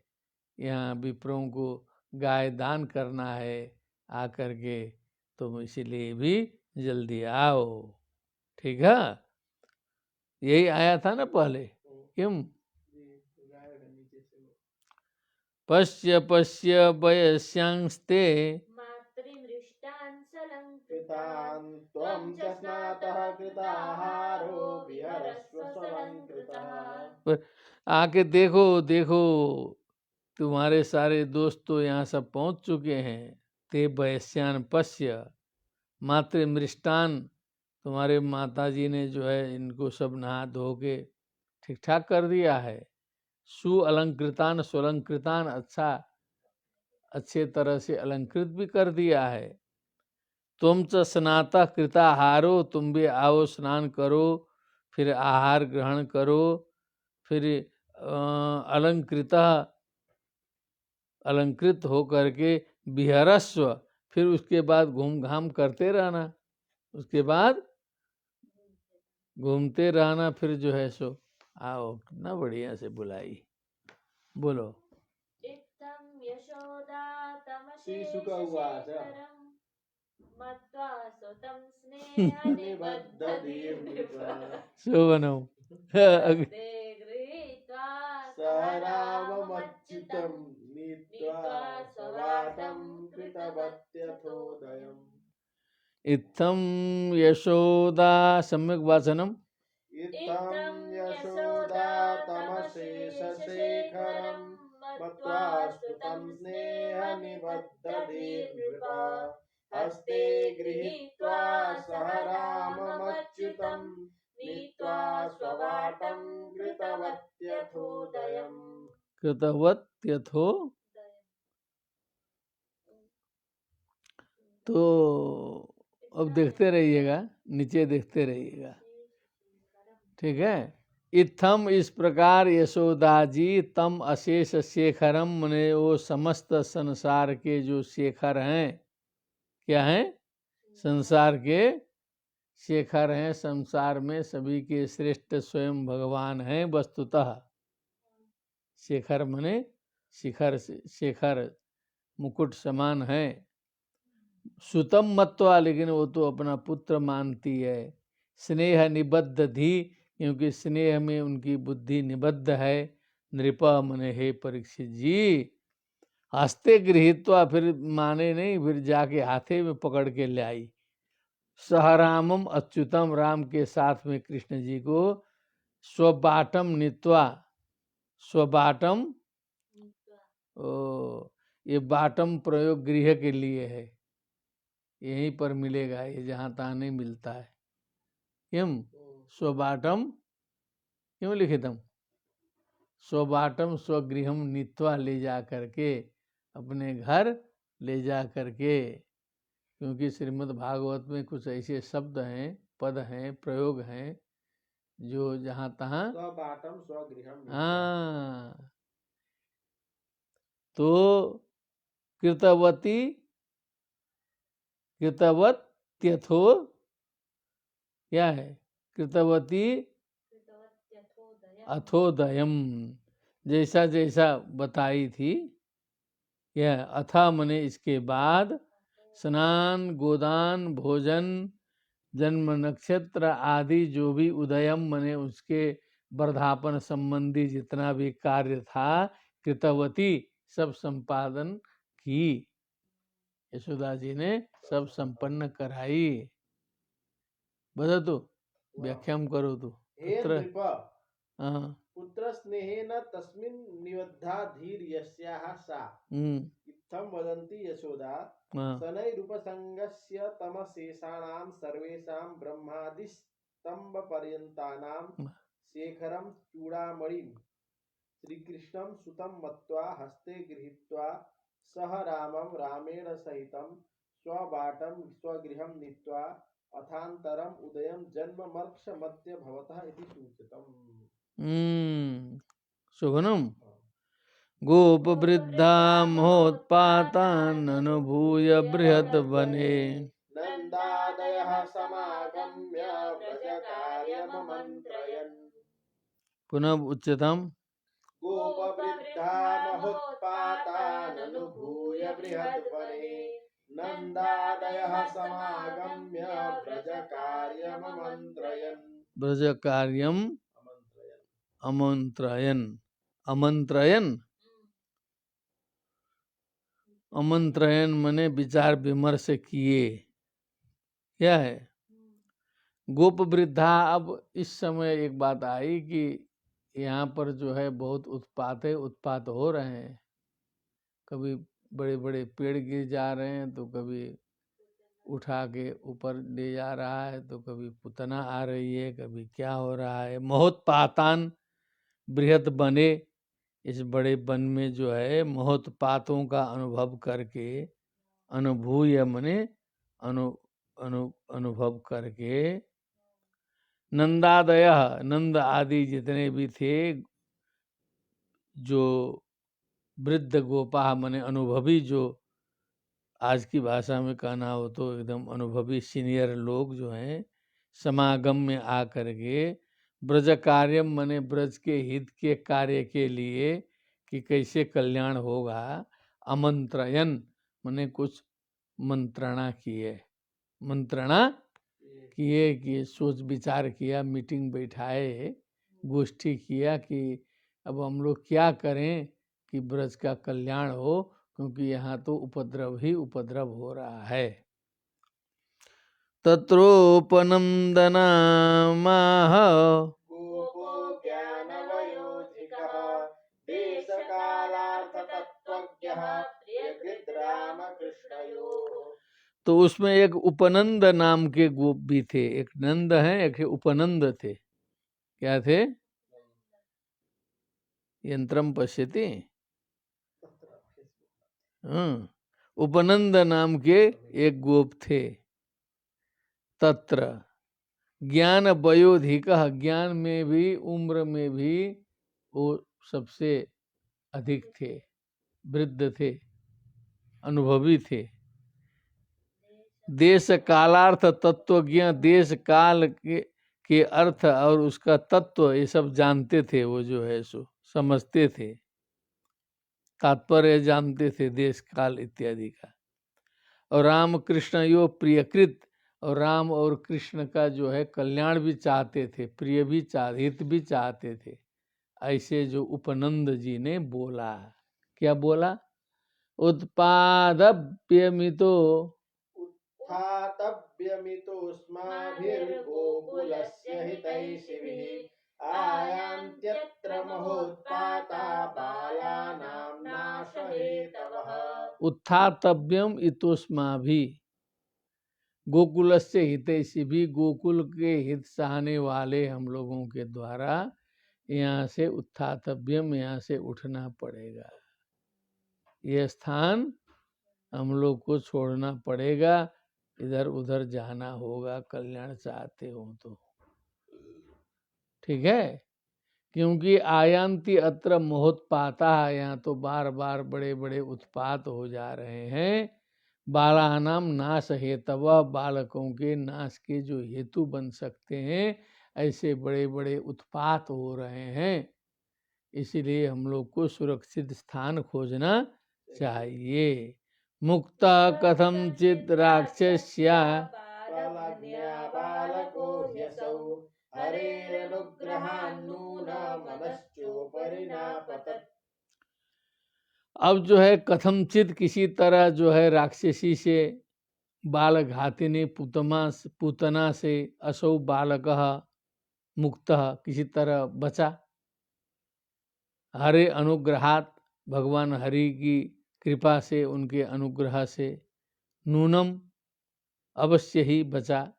यहाँ विप्रों को गाय दान करना है आकर के, तुम इसलिए भी जल्दी आओ। ठीक है, यही आया था ना पहले। किम पश्य पश्य वयस्यांस्ते मातृमृष्टान् कृतान् सलङ्कृतान् त्वं च स्नातः कृताहारो विहरस्व स्वलङ्कृतः। आके देखो देखो, तुम्हारे सारे दोस्त तो यहाँ सब पहुँच चुके हैं। ते वयस्यान पश्य, मातृमृष्टान, तुम्हारे माता जी ने जो है इनको सब नहा धो के ठीक ठाक कर दिया है। सुअलंकृतान स्वलंकृतान, अच्छा अच्छे तरह से अलंकृत भी कर दिया है। तुम च स्नातः कृताहारो, तुम भी आओ स्नान करो, फिर आहार ग्रहण करो, फिर अलंकृत अलंकृत हो करके विहरस्व, फिर उसके बाद घूम घाम करते रहना, उसके बाद घूमते रहना। फिर जो है सो आओ, कितना बढ़िया से बुलाई। बोलो। इत्थं यशोदा श्रीशुक उवाच तमशेषशेखरं मत्वा सुतं स्नेहनिबद्धधीर्नृपा शोभनम हस्ते गृहीत्वा स राममच्युतं नीत्वा स्ववाटं कृतवत्यथोदयम्। इत्थम यशोदा, सम्यक वाचनम। इत्थं यशोदा तमशेषशेखरं मत्वा सुतं स्नेहनिबद्धधीर्नृपा हस्ते गृहीत्वा सह राममच्युतं नीत्वा स्ववाटं कृतवत्यथोदयम्। कृतवत्यथो, तो अब देखते रहिएगा, नीचे देखते रहिएगा। ठीक है, इत्थम इस प्रकार यशोदा जी तम अशेष शेखरम, मने वो समस्त संसार के जो शेखर हैं, क्या हैं? संसार के शेखर हैं। संसार में सभी के श्रेष्ठ स्वयं भगवान हैं वस्तुतः। शेखर मने शिखर से, शेखर मुकुट समान है। सुतम मत्वा, लेकिन वो तो अपना पुत्र मानती है। स्नेह निबद्ध धी, क्योंकि स्नेह में उनकी बुद्धि निबद्ध है। नृपा मने हे परीक्षित जी। हस्ते गृहीत्वा, फिर माने नहीं, फिर जाके हाथे में पकड़ के ले आई। सहरामम अच्युतम, राम के साथ में कृष्ण जी को स्वबाटम नीत्वा, स्वबाटम, ये बाटम प्रयोग गृह के लिए है, यहीं पर मिलेगा, ये जहाँ तहाँ नहीं मिलता है। किम स्वबाटम क्यों लिखितम, स्वबाटम स्वगृहम नीत्वा, ले जा करके अपने घर ले जा करके, क्योंकि श्रीमद् भागवत में कुछ ऐसे शब्द हैं, पद हैं, प्रयोग हैं जो जहाँ तहाँ, स्वबाटम स्वगृहम। हाँ, तो कृतवती, कृतवत त्यथो, क्या है, कृतवती अथोदयम, जैसा जैसा बताई थी। यह अथा मने इसके बाद, स्नान, गोदान, भोजन, जन्म नक्षत्र आदि जो भी, उदयम मने उसके वर्धापन संबंधी जितना भी कार्य था, कृतवती सब संपादन की, यशोदा जी ने सब संपन्न कराई। बता तो व्याख्याम करो तो। हे नृप, हाँ, पुत्र स्नेहेन तस्मिन् निबद्धा धीर यस्याः सा, इत्थं वदन्ति यशोदा। शनैरुपसंगस्य तमशेषाणां सर्वेषां ब्रह्मादिस्तम्भपर्यन्तानां शेखरं चूडामणिं श्रीकृष्णं सुतं मत्वा हस्ते गृहीत्वा सह रामं रामेण सहितं स्वबाटं स्वगृहं नीत्वा अथान्तरम् उदयं जन्ममर्क्ष मध्य भवतः इति सूचितम्। शुभनम। गोप वृद्धा महोत्पातान् अनुभूय बृहत् वने, नन्दादयः समागम्य व्रजकार्यममन्त्रयन्। पुनः उच्चतम। गोप वृद्धा महोत्पातान् अनुभूय बृहत् वने, नन्दादयः समागम्य व्रजकार्यममन्त्रयन्। ब्रजकार्यम अमंत्रयन, अमंत्रयन, अमंत्रयन मने विचार विमर्श किए। क्या है, गोप वृद्धा। अब इस समय एक बात आई कि यहाँ पर जो है बहुत उत्पात है, उत्पात हो रहे हैं। कभी बड़े बड़े पेड़ गिर जा रहे हैं, तो कभी उठा के ऊपर ले जा रहा है, तो कभी पुतना आ रही है, कभी क्या हो रहा है। महोत्पातान बृहत बने, इस बड़े वन में जो है महोत्पातों का अनुभव करके, अनुभूय मने अनुभव करके, नंदादय, नंद आदि जितने भी थे, जो वृद्ध गोपा मने अनुभवी, जो आज की भाषा में कहना हो तो एकदम अनुभवी सीनियर लोग जो हैं, समागम में आ करके ब्रज कार्यम मने ब्रज के हित के कार्य के लिए कि कैसे कल्याण होगा, आमंत्रयन मने कुछ मंत्रणा किए, मंत्रणा किए कि सोच विचार किया, मीटिंग बैठाए, गोष्ठी किया कि अब हम लोग क्या करें कि ब्रज का कल्याण हो, क्योंकि यहाँ तो उपद्रव ही उपद्रव हो रहा है। तत्रोपनंदनामाह गोपो ज्ञानवयोधिकः देशकालार्थतत्त्वज्ञः प्रियकृद्रामकृष्णयोः। तो उसमें एक उपनंद नाम के गोप भी थे, एक नंद हैं, एक उपनंद थे। क्या थे? यंत्रम पश्यति, उपनंद नाम के एक गोप थे। तत्र ज्ञान वयोधिक, ज्ञान में भी उम्र में भी वो सबसे अधिक थे, वृद्ध थे, अनुभवी थे। देश कालार्थ तत्वज्ञ, देश काल के अर्थ और उसका तत्व ये सब जानते थे, वो जो है सो समझते थे। तात्पर्य जानते थे देश काल इत्यादि का। और राम कृष्ण यो प्रियकृत, और राम और कृष्ण का जो है कल्याण भी चाहते थे, प्रिय भी हित भी चाहते थे। ऐसे जो उपनंद जी ने बोला, क्या बोला? उत्पादप्यमितो उत्थातव्यमितोऽस्माभिर्गोकुलस्य हितैषिभिः आयान्त्यत्र महोत्पाता बालानां नाशहेतवः। उत्थातव्यम इतोस्माभि, गोकुल से हितैषी भी, गोकुल के हित चाहने वाले हम लोगों के द्वारा यहाँ से उत्थातव्यम, यहाँ से उठना पड़ेगा। यह स्थान हम लोग को छोड़ना पड़ेगा, इधर उधर जाना होगा कल्याण चाहते हो तो। ठीक है, क्योंकि आयांति अत्र महोत्पाता, यहाँ तो बार बार बड़े बड़े उत्पात हो जा रहे हैं। बालानाम नाश हेतव, बालकों के नाश के जो हेतु बन सकते हैं, ऐसे बड़े बड़े उत्पात हो रहे हैं। इसीलिए हम लोग को सुरक्षित स्थान खोजना चाहिए। मुक्त कथंचित् राक्षस्या बालको ह्यसौ हरेरनुग्रहान्नूनमनश्चोपरिणापतत्। अब जो है कथमचित किसी तरह जो है राक्षसी से, बाल घातिनी पूतना से, असौ बालक मुक्त किसी तरह बचा, हरे अनुग्रहात भगवान हरि की कृपा से, उनके अनुग्रह से, नूनम अवश्य ही बचा,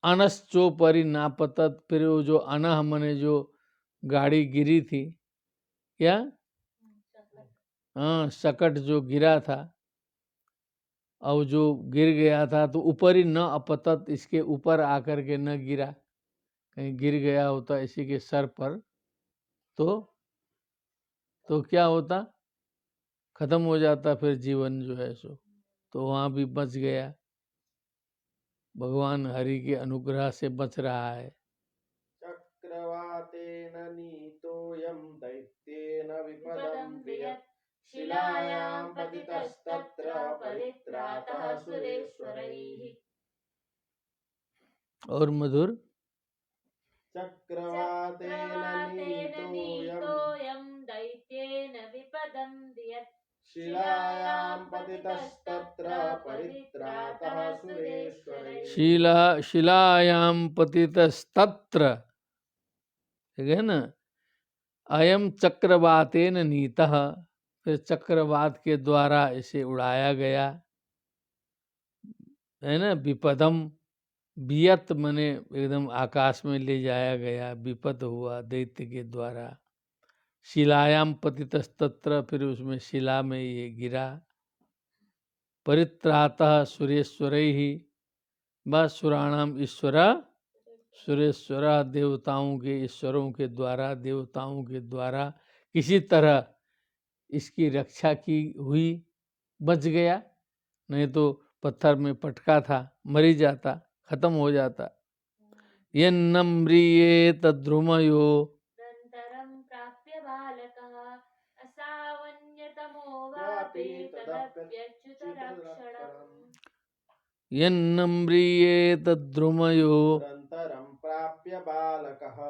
अनश्चो परिनापतत, फिर वो जो अनह मने जो गाड़ी गिरी थी, क्या? हाँ, सकट जो गिरा था, और जो गिर गया था तो ऊपर ही न अपतत, इसके ऊपर आकर के न गिरा, कहीं गिर गया होता इसी के सर पर तो क्या होता, खत्म हो जाता फिर जीवन जो है सो। तो वहाँ भी बच गया, भगवान हरि के अनुग्रह से बच रहा है। चक्रवातेन नीतोऽयं दैत्येन विपदं वियत् शिलायां पतितस्तत्र परित्रातः सुरेश्वरैः। और मधुर, चक्रवातेन नीतोऽयं दैत्येन विपदं वियत् शिलायां पतितस्तत्र परित्रातः सुरेश्वरैः। शिलायां पतितस्तत्र, ठीक है ना। अयम चक्रवातेन नीतः, फिर चक्रवात के द्वारा इसे उड़ाया गया, है ना। विपदम, वियत मने एकदम आकाश में ले जाया गया, विपद हुआ दैत्य के द्वारा। शिलायाम पतितस्तत्र, फिर उसमें शिला में ये गिरा। परित्रातः सुरेश्वरैहि, बस सुराणाम ईश्वरा सुरेश्वरा, देवताओं के ईश्वरों के द्वारा, देवताओं के द्वारा किसी तरह इसकी रक्षा की हुई, बच गया, नहीं तो पत्थर में पटका था, मरी जाता, खत्म हो जाता। यन्नम्रियेत द्रुमयो अनन्तरं प्राप्य बालकः असावन्यतमो वापि तदप्यच्युतरक्षणम्। यन्नम्रियेत द्रुमयो निरन्तरं प्राप्य बालकः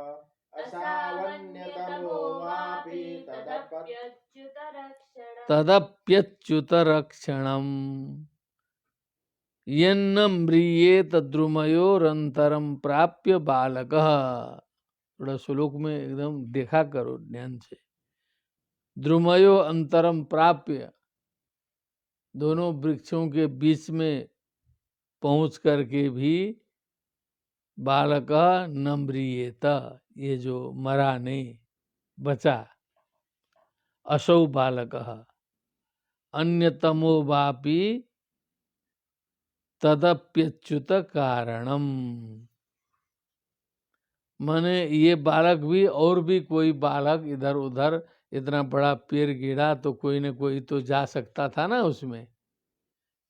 असावन्यतमो वापि तदप्यच्युतरक्षणम्। यन्न म्रियेत द्रुमयोरंतरम प्राप्य बालकः। थोड़ा श्लोक में एकदम देखा करो ध्यान से। द्रुमयो अंतरम प्राप्य, दोनों वृक्षों के बीच में पहुंच करके भी बालक न म्रियेत, ये जो मरा नहीं, बचा। असौ बालक अन्यतमो वापि तदप्यच्युत कारणम, माने ये बालक भी, और भी कोई बालक इधर उधर, इतना बड़ा पेड़ गिरा तो कोई न कोई तो जा सकता था ना उसमें,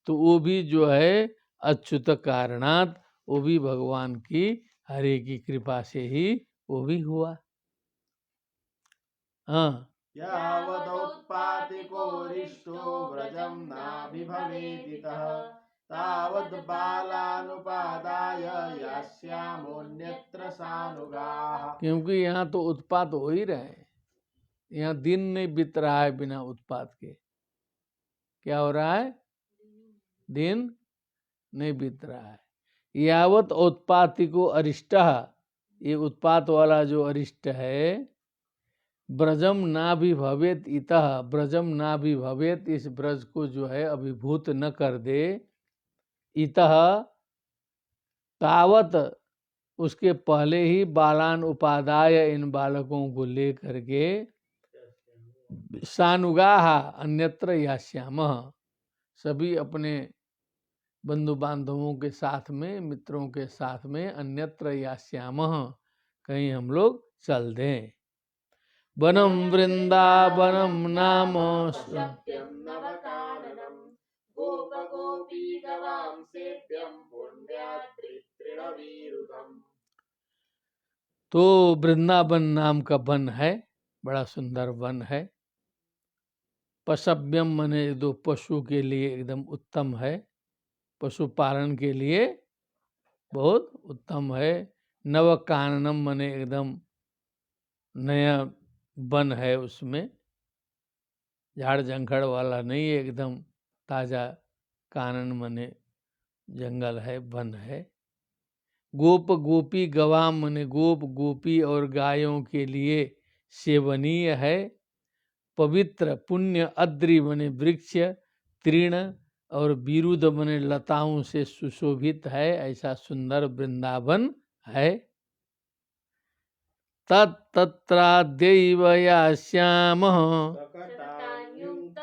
तो वो भी जो है अच्युत कारणात, वो भी भगवान की हरि की कृपा से ही वो भी हुआ। हाँ, यावदौत्पातिकोरिष्टो व्रजं नाभिभवेदितः तावद् बालानुपादाय यास्यामोऽन्यत्र सानुगाः। क्योंकि यहाँ तो उत्पात हो ही रहे हैं, यहाँ दिन नहीं बीत रहा है बिना उत्पात के। क्या हो रहा है? दिन नहीं बीत रहा है। यावत उत्पातिको अरिष्ट, ये उत्पात वाला जो अरिष्ट है, ब्रजम ना भी भवेत इतः, ब्रजम ना भी भवेत, इस ब्रज को जो है अभिभूत न कर दे, इतः तावत, उसके पहले ही बालान उपादाय, इन बालकों को ले करके, सानुगाह अन्यत्र यास्यामः, सभी अपने बंधु बांधवों के साथ में, मित्रों के साथ में, अन्यत्र यास्यामः, कहीं हम लोग चल दें। वनम वृंदावनम नाम सत्यं नवकाननं गोपगोपी गवां सेव्यं पुण्याद्रितृणवीरुधम्। तो वृंदावन नाम का वन है, बड़ा सुंदर वन है। पशव्यम मने दो पशु के लिए एकदम उत्तम है, पशुपालन के लिए बहुत उत्तम है। नवकाननम मने एकदम नया वन है, उसमें झाड़ जंगड़ वाला नहीं है, एकदम ताजा कानन मने जंगल है, वन है। गोप गोपी गवाम मने गोप गोपी और गायों के लिए सेवनीय है। पवित्र पुण्य अद्रि मने वृक्ष, तृण और विरुद्ध मने लताओं से सुशोभित है, ऐसा सुंदर वृंदावन है। तत्तत्राद्यैव यास्यामः सकटान्युक्तमाचिरं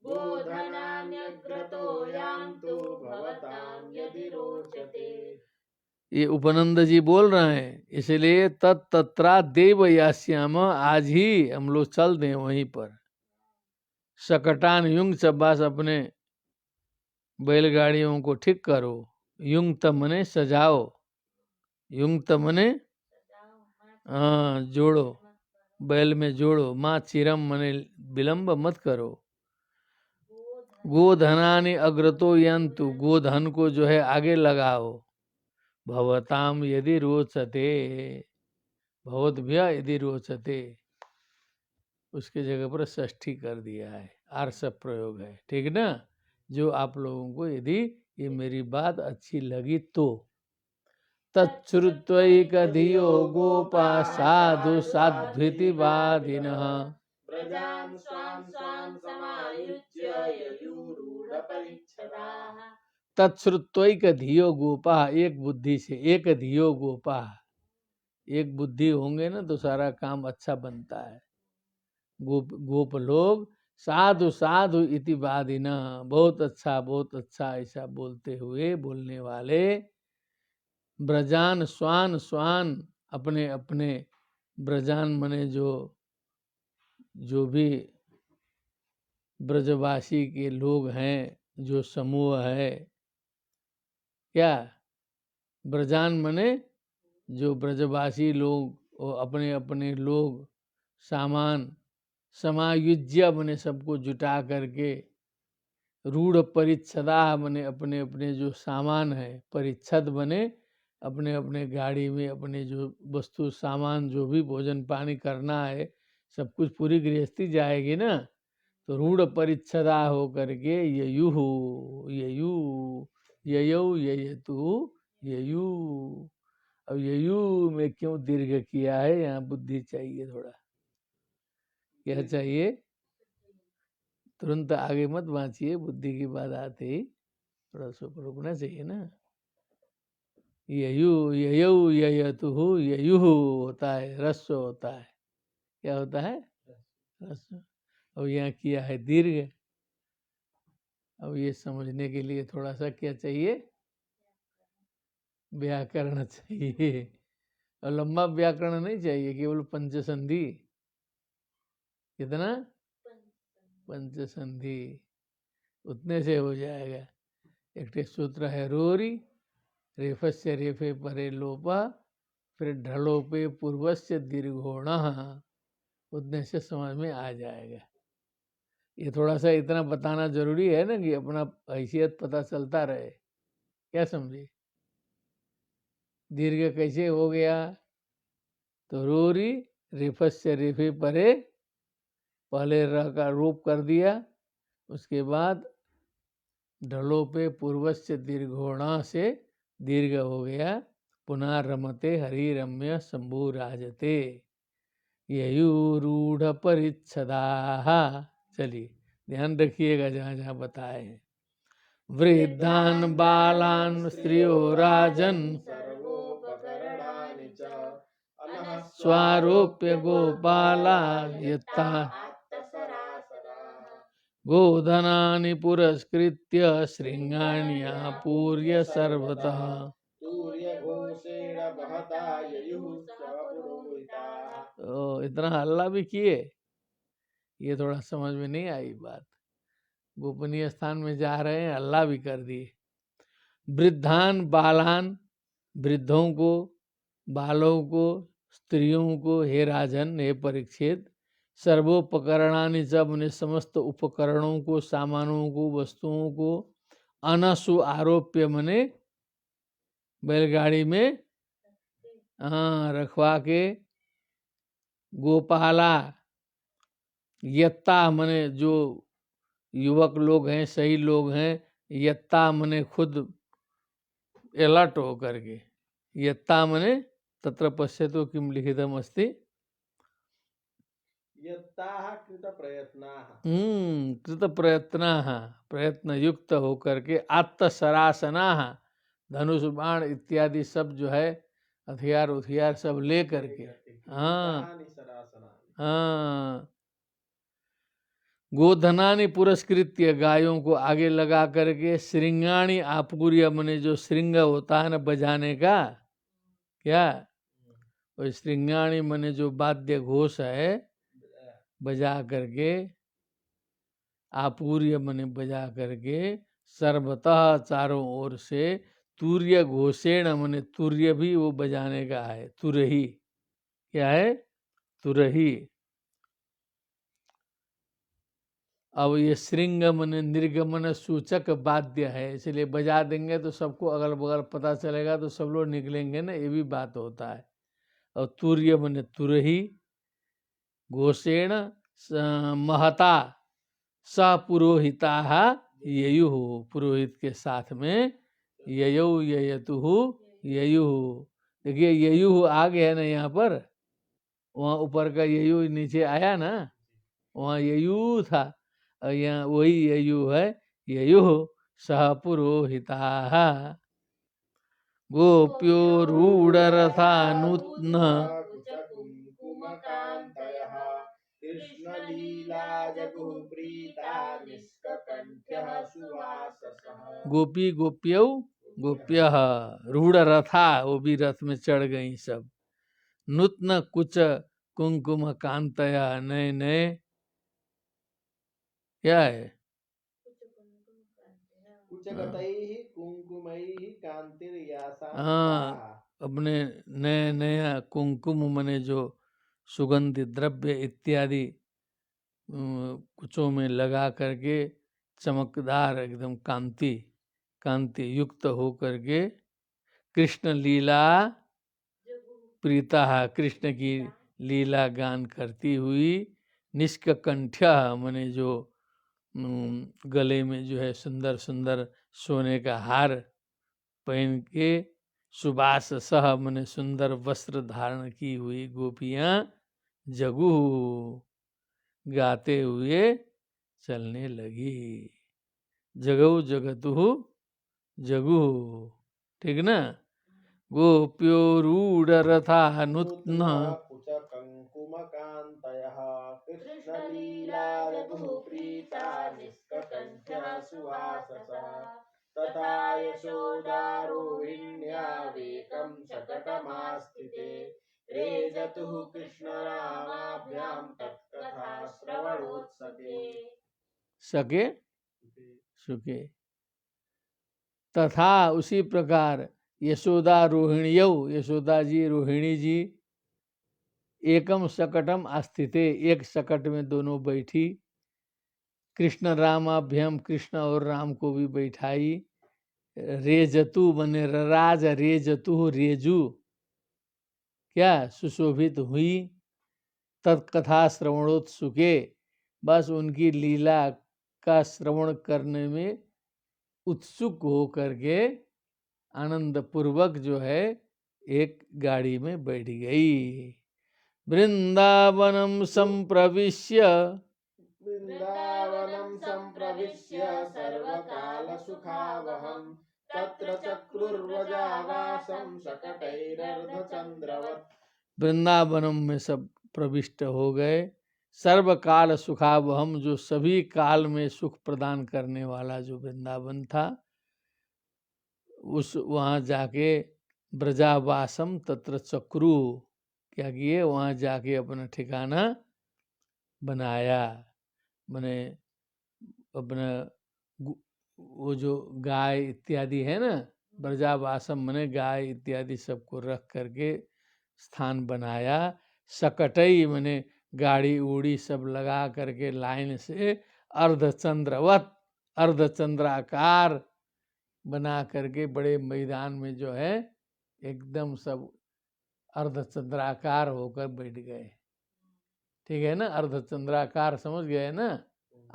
गोधनान्यग्रतो यान्तु भवतां यदि रोचते। ये उपनंद जी बोल रहे हैं, इसलिए तत्तत्राद्यैव यास्यामः, आज ही हम लोग चल दें वहीं पर। सकटान युंग चब्बास, अपने बैलगाड़ियों को ठीक करो। युंग मने सजाओ, युंग मने जोड़ो, बैल में जोड़ो। माँ चिरम मने विलंब मत करो। गोधनानि अग्रतो यंतु, गोधन को जो है आगे लगाओ। भवताम यदि रोचते, भवद्भ्य यदि रोचते, उसके जगह पर षष्ठी कर दिया है, आर्ष प्रयोग है, ठीक ना। जो आप लोगों को यदि ये मेरी बात अच्छी लगी तो। तच्छ्रुत्वैकधियो गोपा साधु साध्वितिवादिनः व्रजान् स्वान् स्वान् समायुज्य ययुरूढपरिच्छदाः। तच्छ्रुत्वैकधियो गोपा, एक बुद्धि से, एक धियो गोपा, एक बुद्धि होंगे ना तो सारा काम अच्छा बनता है। गोप लोग साधु साधु इति वादिना, बहुत अच्छा ऐसा बोलते हुए, बोलने वाले। ब्रजान स्वान स्वान, अपने अपने, ब्रजान मने जो भी ब्रजवासी के लोग हैं, जो समूह है, क्या ब्रजान मने जो ब्रजवासी लोग, वो अपने अपने लोग, सामान, समायुज्य मने सबको जुटा करके, रूढ़ परिच्छदा मने अपने अपने जो सामान है, परिच्छद बने अपने अपने गाड़ी में अपने जो वस्तु सामान, जो भी भोजन पानी करना है, सब कुछ पूरी गृहस्थी जाएगी ना, तो रूढ़ परिच्छदा हो करके ययुहु ययु ययौ ययतु ययु। अब ययु में क्यों दीर्घ किया है, यहाँ बुद्धि चाहिए थोड़ा। क्या चाहिए? तुरंत आगे मत बाँचिए, बुद्धि की बात आते ही थोड़ा सा रुकना चाहिए ना। ययु ययौ ययतुहु, ययुहु होता है, रस्व होता है। क्या होता है? रस्व। अब यहाँ किया है दीर्घ। अब ये समझने के लिए थोड़ा सा क्या चाहिए? व्याकरण चाहिए। और लंबा व्याकरण नहीं चाहिए, केवल पंचसंधि। कितना? पंचसंधि, उतने से हो जाएगा। एक सूत्र है रोरी, रेफस्य रेफे परे लोपा, फिर ढलोपे पूर्वस्य दीर्घोण, उतने से समझ में आ जाएगा। ये थोड़ा सा इतना बताना जरूरी है ना कि अपना हैसियत पता चलता रहे। क्या समझे? दीर्घ कैसे हो गया? तो रूरी रिफस्य रिफे परे, पहले र का रूप कर दिया, उसके बाद ढलो पे पूर्वस्य दीर्घोणा से दीर्घ हो गया, पुनः रमते हरि रम्य शंभु राजते ययूरूढ़ परिच्छदा। चलिए ध्यान रखिएगा जहाँ जहाँ बताए हैं। वृद्धान बालान स्त्रियो राजन सर्वोपकरणानि च अनः स्वारोप्य गोपाला यत्ता आत्तसरासराः गोधनानि पुरस्कृत्य शृंगाण्या पूर्य सर्वतः। सूर्यघोषेण महता ययुः स्वपुरोहिताः। तो इतना हल्ला भी किए, ये थोड़ा समझ में नहीं आई बात। गोपनीय स्थान में जा रहे हैं, हल्ला भी कर दिए। वृद्धान बालान, वृद्धों को, बालों को, स्त्रियों को, हे राजन, हे परीक्षित, सर्वोपकरणानि जब उन्हें समस्त उपकरणों को, सामानों को, वस्तुओं को, अनसु आरोप्य मने बैलगाड़ी में रखवा के, गोपाला यत्ता मने जो युवक लोग हैं, सही लोग हैं, यत्ता मने खुद अलर्ट हो करके, यत्ता मने तत्र पश्यतु किम लिखितम अस्ति, यत्ताः कृत प्रयत्नाः। कृत प्रयत्नाः, प्रयत्न युक्त होकर के, आत्तसरासनाः, धनुष बाण इत्यादि सब जो है हथियार उथियार सब ले करके, हाँ, गोधनानि पुरस्कृत्य, गायों को आगे लगा करके, श्रृंगाणी आपूर्य मने जो श्रृंग होता है ना बजाने का, क्या वो श्रृंगाणी मने जो वाद्य घोष है, बजा करके, आपूर्य मने बजा करके, सर्वतः चारों ओर से, तूर्य घोषेण मने तूर्य भी वो बजाने का है, तुरही, क्या है? तुरही। अब ये श्रृंग मने निर्गमन सूचक वाद्य है, इसलिए बजा देंगे तो सबको अगल बगल पता चलेगा, तो सब लोग निकलेंगे ना, ये भी बात होता है। और तूर्य मने तुरही, घोषेण महता सपुरोहिता ययु, पुरोहित के साथ में, ययौ ययतु ययु। देखिए ययु आ गया ना यहाँ पर, वहाँ ऊपर का ययु नीचे आया ना, वहाँ ययु था, और यहाँ वही ययु है, ययु सह पुरोहिता। गोप्यो रूढ़रथा नूत्न कुंकुमकान्तयः कृष्णलीला जगुः प्रीता निष्ककण्ठ्यः सुवाससः। गोपी गोप्यौ गोप्य रूढ़ रथा, वो भी रथ में चढ़ गई सब। नूतन कुच कुंकुम कांतया, नए नए, क्या है? कुचगतैः कुंकुमैः कान्तिर्यासां हाँ, ताः। अपने नए नया कुंकुम मने जो सुगंधित द्रव्य इत्यादि कुचों में लगा करके, चमकदार एकदम कांति कांति युक्त हो करके, कृष्ण लीला प्रीता, कृष्ण की लीला गान करती हुई, निष्ककंठ्य मने जो गले में जो है सुंदर सुंदर सोने का हार पहन के, सुबास सह मने सुंदर वस्त्र धारण की हुई गोपियां, जगू गाते हुए चलने लगी। जगऊ जगतु जगू, ठीक ना? गोप्यो रूढ़ रथा नूत्न कुचकुंकुमकान्तयः कृष्णलीला जगुः प्रीता निष्ककण्ठ्यः सुवाससः। तथा यशोदारोहिण्या वेकं शकटमास्थिते रेजतुः कृष्णरामाभ्यां तत्कथा श्रवणोत्सके। सके सुके। तथा उसी प्रकार यशोदा रोहिणियौ, यशोदा जी रोहिणी जी, एकम शकटम आस्थिते, एक शकट में दोनों बैठी। कृष्ण रामाभ्यम, कृष्ण और राम को भी बैठाई। रेजतु बने राज, रेजतु रेजु, क्या सुशोभित हुई। तत्कथा श्रवणोत्सुके, बस उनकी लीला का श्रवण करने में उत्सुक हो करके आनंद पूर्वक जो है एक गाड़ी में बैठ गई। वृंदावनम संप्रविश्य, वृंदावनं सम्प्रविश्य सर्वकालसुखावहं तत्र चक्रुर्व्रजावासं शकटैरर्धचन्द्रवत्। वृंदावनम में सब प्रविष्ट हो गए। सर्वकाल सुखावहम, जो सभी काल में सुख प्रदान करने वाला जो वृंदावन था, उस वहाँ जाके ब्रजावासम तत्र चक्रू, क्या किए, वहाँ जाके अपना ठिकाना बनाया। मैंने अपना वो जो गाय इत्यादि है ना, ब्रजावासम मैंने गाय इत्यादि सबको रख करके स्थान बनाया। सकटई मैंने गाड़ी उड़ी सब लगा करके लाइन से अर्धचंद्रवत, अर्धचंद्राकार बना करके बड़े मैदान में जो है एकदम सब अर्धचंद्राकार होकर बैठ गए। ठीक है ना, अर्धचंद्राकार समझ गए ना,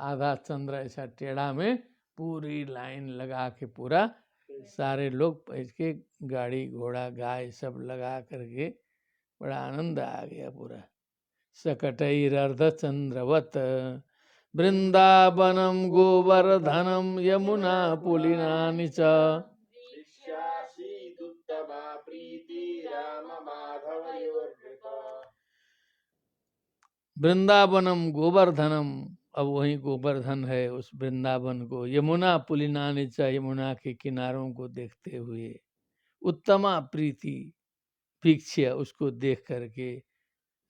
आधा चंद्र ऐसा टेढ़ा में पूरी लाइन लगा के पूरा सारे लोग बैठ के गाड़ी घोड़ा गाय सब लगा करके बड़ा आनंद आ गया पूरा। सकटैरर्धचंद्रवत वृंदावनम गोवर्धनम यमुना पुलिनानि च दृश्यासीदुत्तमा प्रीति राम माधवयोर्नृप। वृंदावनम गोवर्धनम, अब वही गोवर्धन है उस वृंदावन को। यमुना पुलिनानि च, यमुना के किनारों को देखते हुए। उत्तमा प्रीति, वीक्ष्य, उसको देख करके।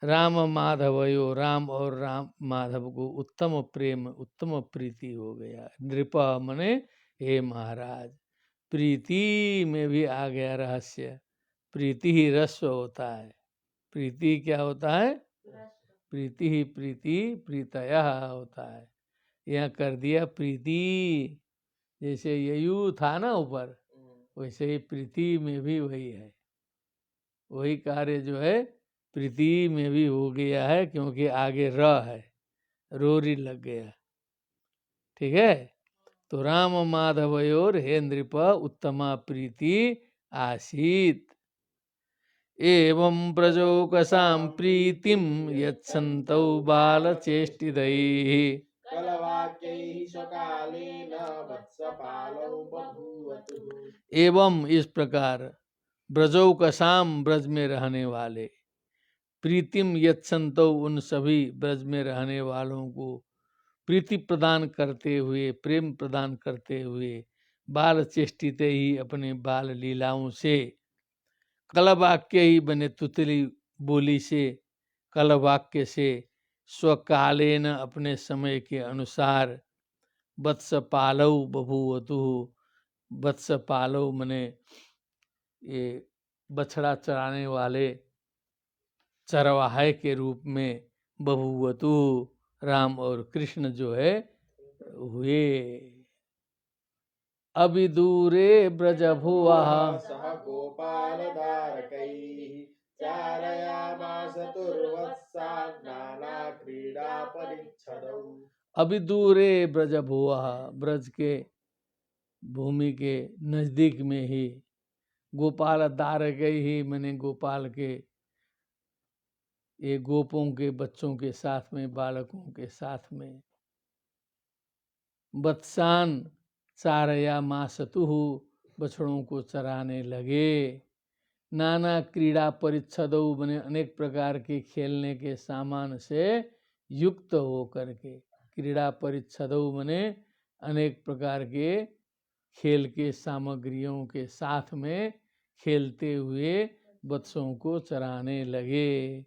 राम माधवयो, राम और राम माधव को उत्तम प्रेम उत्तम प्रीति हो गया। नृप मने हे महाराज, प्रीति में भी आ गया रहस्य। प्रीति ही रस्व होता है। प्रीति क्या होता है? प्रीति ही प्रीति प्रीतयः होता है। यहाँ कर दिया प्रीति, जैसे ययु था ना ऊपर, वैसे ही प्रीति में भी वही है। वही कार्य जो है प्रीति में भी हो गया है, क्योंकि आगे र है, रोरी लग गया। ठीक है, तो राम माधवयोर हे नृप उत्तमा प्रीति आसीत। एवं ब्रजौकसां प्रीतिम यच्छन्तौ बालचेष्टितैः कलवाक्यैः स्वकालेन वत्सपालौ बभूवतुः। एवं इस प्रकार ब्रजौकसाम, ब्रज में रहने वाले, प्रीतिम यच्छन्तौ, उन सभी ब्रज में रहने वालों को प्रीति प्रदान करते हुए, प्रेम प्रदान करते हुए, बाल चेष्टिते ही, अपने बाल लीलाओं से, कलवाक्य ही बने तुतली बोली से, कलवाक्य से, स्वकालेन अपने समय के अनुसार, वत्स पालौ बभूवतु, वत्स पालौ मने ये बछड़ा चराने वाले चरवाहे के रूप में, बभूवतु राम और कृष्ण जो है हुए। अभिदूरे ब्रजभुवः सह गोपालधारकैः चारयामास तुर्वत्सान् नानाक्रीडापरिच्छदौ। अभिदूरे ब्रजभुवः, ब्रज के भूमि के नजदीक में ही, गोपाल धारकै ही मैंने गोपाल के, ये गोपों के बच्चों के साथ में, बालकों के साथ में, वत्सान चारया मासतुः, बछड़ों को चराने लगे। नाना क्रीड़ा परिच्छदौ बने, अनेक प्रकार के खेलने के सामान से युक्त हो करके। क्रीड़ा परिच्छदौ बने अनेक प्रकार के खेल के सामग्रियों के साथ में खेलते हुए बच्चों को चराने लगे।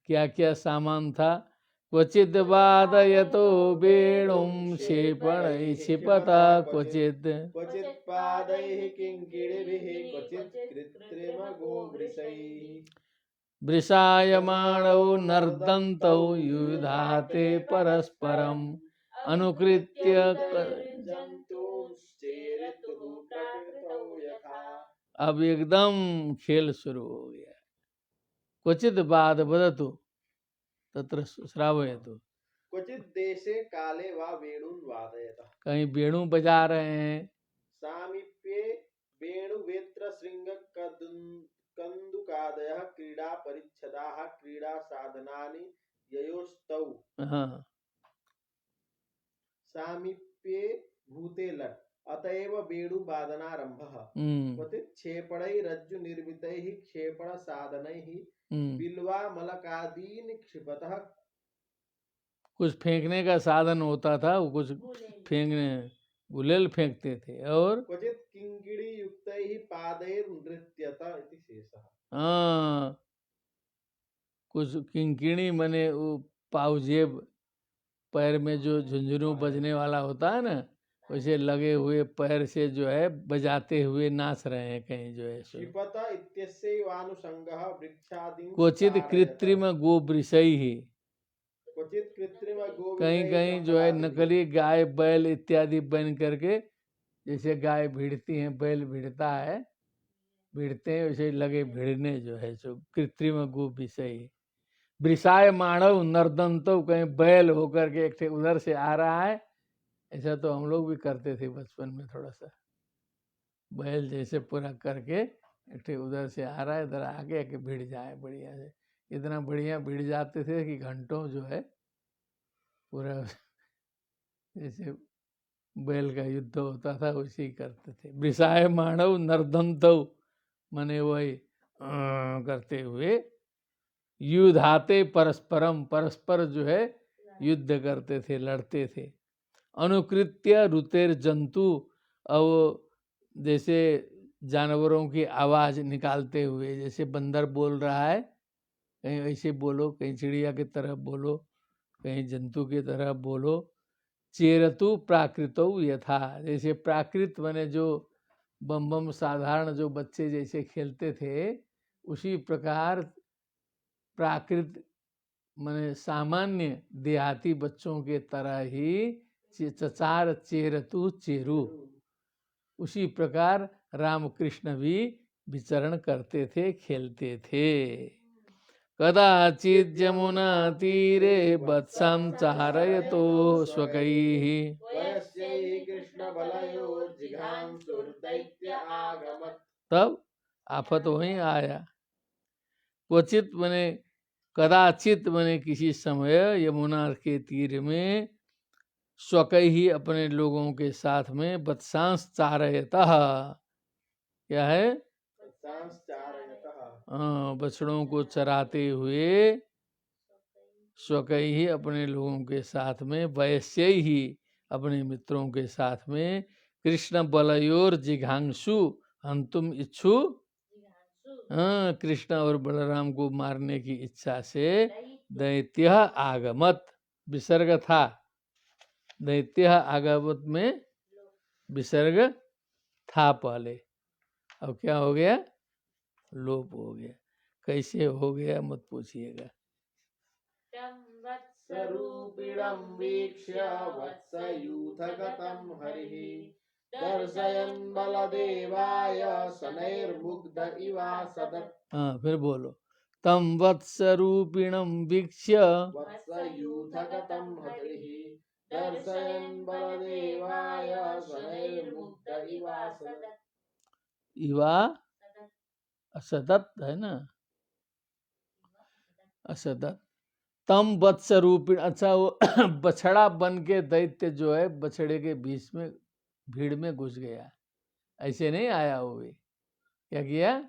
क्या क्या सामान था? क्वचिद वादयतो वेणुं क्षेपणैः क्षिपता क्वचिद, क्वचित् पादैः किङ्किणिभिः क्वचित् कृत्रिमगोवृषैः। वृषायमाणौ नर्दन्तौ युधाते परस्परम अनुकृत्य जन्तुश्चेरतुः प्रकृतौ यथा। अब एकदम खेल शुरू हो गया। क्वचित बाद वदतु तत्र श्रावयतु। क्वचित देशे काले वा वेणुं वादयतः। कहीं वेणु बजा रहे हैं, सामीप्ये वेणुवेत्र शृंग कंदुकादयः क्रीडा परिच्छदाः क्रीडा साधनानि ययोस्तौ। हाँ सामीप्ये भूते लट् अतएव वेणुवादनारंभः। क्वचित् क्षेपणैरज्जु निर्मितैः क्षेपण साधनैः बिल्वा मलकादीन् क्षिपतः। कुछ फेंकने का साधन होता था, वो कुछ फेंकने गुलेल फेंकते थे। और क्वचित् किंकिणी युक्तैः पादैर् नृत्यत इति शेषः। हाँ कुछ किंकिणी मने वो पाउजेब पैर में जो झुंझुनू बजने वाला होता है ना, वैसे लगे हुए पैर से जो है बजाते हुए नाच रहे हैं कहीं जो है। क्षिपत इत्यस्यैवानुषंगः वृक्षादीन् क्वचित कृत्रिम गोवृषैः, क्वचित् कृत्रिम गो कहीं कहीं जो है नकली गाय बैल इत्यादि बन करके, जैसे गाय भिड़ती हैं, बैल भिड़ता है, भिड़ते हैं वैसे लगे भिड़ने जो है सो कृत्रिम गोवृषैः। वृषाय मानव नर्दंतो, कहीं बैल होकर के एक उधर से आ रहा है। ऐसा तो हम लोग भी करते थे बचपन में, थोड़ा सा बैल जैसे पूरा करके एक उधर से आ रहा है, इधर आके भिड़ जाए बढ़िया से। इतना बढ़िया भिड़ जाते थे कि घंटों जो है पूरा जैसे बैल का युद्ध होता था वैसे ही करते थे। वृषाय मानव नर्दंतो मने वही करते हुए युधाते परस्परम, परस्पर जो है युद्ध करते थे, लड़ते थे। अनुकृत्य रुतेर जंतु, अब जैसे जानवरों की आवाज निकालते हुए, जैसे बंदर बोल रहा है कहीं ऐसे बोलो, कहीं चिड़िया की तरह बोलो, कहीं जंतु की तरह बोलो। चेरतु प्राकृतौ यथा, जैसे प्राकृत माने जो बम बम साधारण जो बच्चे जैसे खेलते थे, उसी प्रकार प्राकृत माने सामान्य देहाती बच्चों के तरह ही चचार चेरतु चेरु, उसी प्रकार रामकृष्ण भी विचरण करते थे, खेलते थे। कदाचित् यमुना तीरे वत्सं चारयतो स्वकैः वयस्यैः कृष्णबलयोर्जिघांसुर्दैत्य आगमत्। तब आफत वहीं आया। क्वचित मने कदाचित मने किसी समय यमुना के तीर में स्वकई ही अपने लोगों के साथ में वत्सांस चारयतः, क्या है बछड़ों को चराते हुए, स्वकई ही अपने लोगों के साथ में, वैश्य ही अपने मित्रों के साथ में, कृष्ण बलयोर जिघांसु हंतुम इच्छु, कृष्ण और बलराम को मारने की इच्छा से दैत्य आगमत, विसर्ग था, दैत्य आगमत में विसर्ग था पहले, अब क्या हो गया, लोप हो गया। कैसे हो गया मत पूछिएगा। स्वरूपिणं वीक्ष्य वत्सयूथगतं हरिः दर्शयन् बलदेवाय शनैर्मुग्ध इवासदत्। हाँ फिर बोलो। तम वत्सरूपिणं वीक्ष्य वत्सयूथगतं हरिः दर्शयन् बलदेवाय शनैर्मुग्ध इवासदत्। इवा असदत है ना, असदत। तम वत्स रूपिण, अच्छा वो बछड़ा बन के दैत्य जो है बछड़े के बीच में भीड़ में घुस गया, ऐसे नहीं आया वो भी, क्या किया,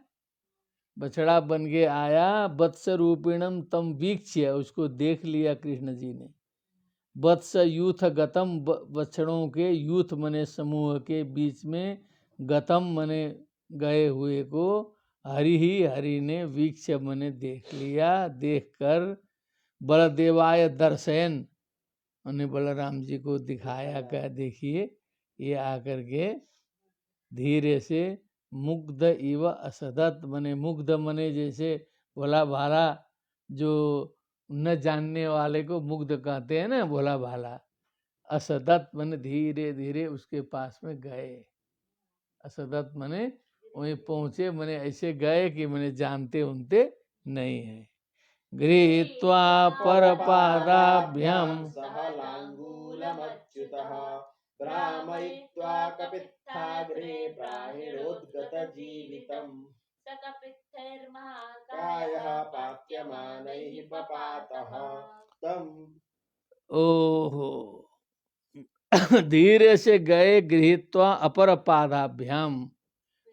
बछड़ा बन के आया। वत्स रूपिणम तम वीक्ष्य, उसको देख लिया कृष्ण जी ने। वत्स यूथ गतम, बछड़ों के यूथ मने समूह के बीच में, गतम मने गए हुए को, हरि ही हरि ने वीक्ष मने देख लिया, देखकर बलदेवाय दर्शयन उन्हें बलराम जी को दिखाया, क्या देखिए ये आकर के धीरे से मुग्ध इव असदत, मने मुग्ध मने जैसे भोला भाला जो न जानने वाले को मुग्ध कहते हैं ना, भोला भाला। असदत मन धीरे धीरे उसके पास में गए। असदत मने वहीं पहुंचे, मने ऐसे गए कि मने जानते उनते नहीं है। गृहीत्वा परपादाभ्याम सह लाङ्गूलमच्युतः भ्रामयित्वा कपित्थाग्रे प्राहिणोद्गतजीवितम् कायः पात्यमानैः पपातः तम् ओहो धीरे से गए। गृहीत्वा अपर पादाभ्याम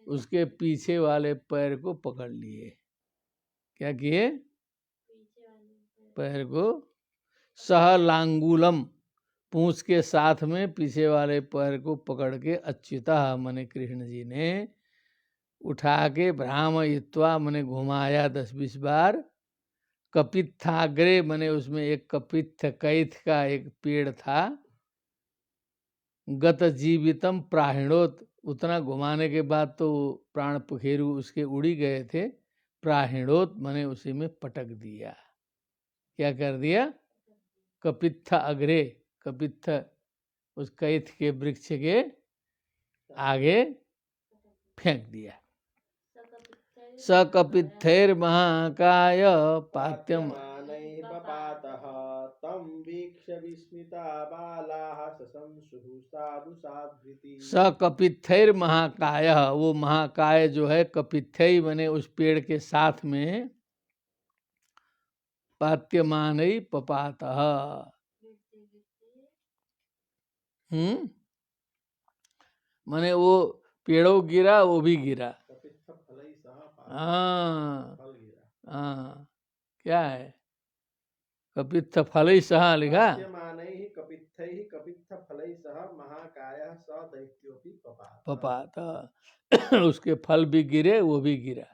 उसके पीछे वाले पैर को पकड़ लिए। क्या किए? पैर को सह लांगूलम पूंछ के साथ में पीछे वाले पैर को पकड़ के अच्युता मने कृष्ण जी ने उठा के भ्रामयित्वा मने घुमाया 10-20 बार। कपित्थाग्रे मने उसमें एक कपित्थ कैथ का एक पेड़ था। गत जीवितम प्राहिणोत उतना घुमाने के बाद तो प्राण पखेरु उसके उड़ी गए थे। प्राहिणोत मने उसी में पटक दिया। क्या कर दिया? कपित्थ अग्रे कपित्थ उस कैथ के वृक्ष के आगे फेंक दिया। सकपित्थैर महाकाय पात्यम पात्यमानैः पपातः तं वीक्ष्य विस्मिता बालाः सशंसुः साधु साध्विति सकपित्थैर महाकाय, वो महाकाय जो है कपित्थै मने उस पेड़ के साथ में पात्यमानै पपातः मने वो पेड़ों गिरा वो भी गिरा। कपित्थफलैः सह हाँ फल गिरा हाँ क्या है? कपित्थ फलै सह लिखा। पात्यमानैः कपित्थैः कपित्थफलैः सह महाकायः स दैत्योऽपि पपात पपात उसके फल भी गिरे वो भी गिरा।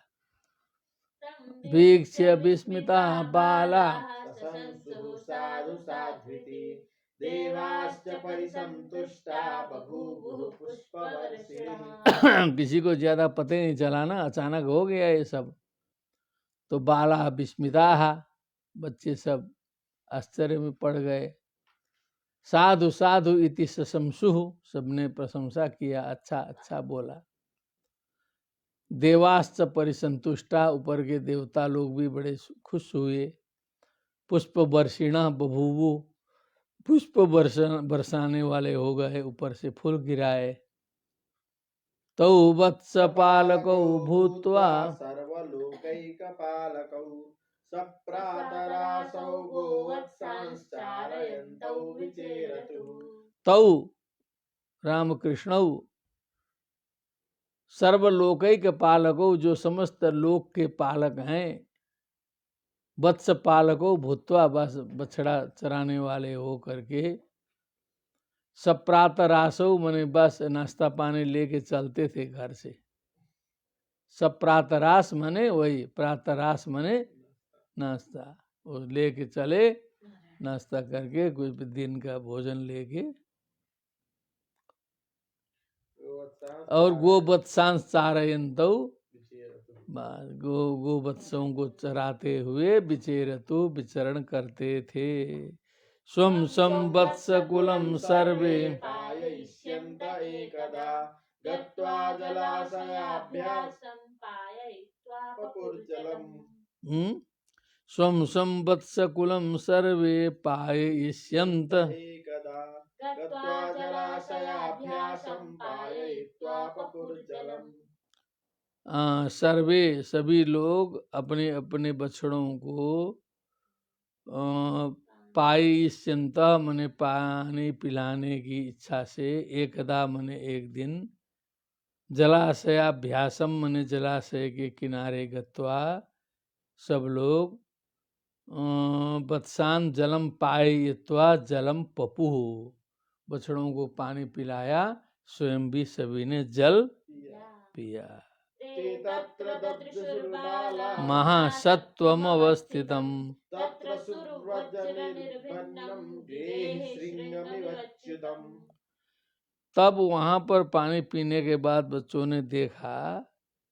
वीक्ष्य विस्मिता बाला सशंसुः साधु साध्विति देवाश्च परिसंतुष्टा बभूवुः पुष्पवर्षिणीः किसी को ज्यादा पता ही नहीं चला ना, अचानक हो गया ये सब। तो बाला विस्मिता बच्चे सब आश्चर्य में पड़ गए। साधु साधु इति सशंसु सबने प्रशंसा किया, अच्छा अच्छा बोला। देवाश्च परिसंतुष्टा ऊपर के देवता लोग भी बड़े खुश हुए। पुष्प वर्षिणा बभूवु पुष्प बरसाने वाले हो गए, ऊपर से फूल गिराए। तौ वत्स पालकौ भूत्वा सर्वलोकैकपालकौ सप्रातरासौ गोवत्सांश्चारयन्तौ विचेरतुः तौ रामकृष्णौ सर्वलोकैक पालको जो समस्त लोक के पालक हैं। वत्स पालको भूत्वा बस बछड़ा चराने वाले हो करके। सप्रातरासौ मने बस नाश्ता पानी लेके चलते थे घर से। सप्रातरास मने वही प्रातरास मने नाश्ता, वो लेके चले नाश्ता करके कुछ दिन का भोजन लेके। और गोवत्सांश चारयन्तौ गोवत्सों को चराते हुए विचेरतु विचरण करते थे। स्वम संवत्स कुलम सर्वे पाययिष्यन्त एकदा गत्वा जलाशयाभ्यासं पाययित्वा पपुर्जलम् स्वम संवत्स कुलम सर्वे पाययिष्यन्त एकदा गत्वा जलाशयाभ्यासं पाययित्वा पपुर्जलम् सर्वे सभी लोग अपने अपने बछड़ों को पायिष्यन्त मने पानी पिलाने की इच्छा से एकदा मने एक दिन जलाशयाभ्यासम मने जलाशय के किनारे गत्वा सब लोग वत्सान जलम पाययित्वा जलम पपुः बछड़ों को पानी पिलाया, स्वयं भी सभी ने जल पिया। महासत्वमवस्थितम् तत्र सुव्रजनिर्भिन्नं गेहश्रृंगमिवच्युतम् तब वहां पर पानी पीने के बाद बच्चों ने देखा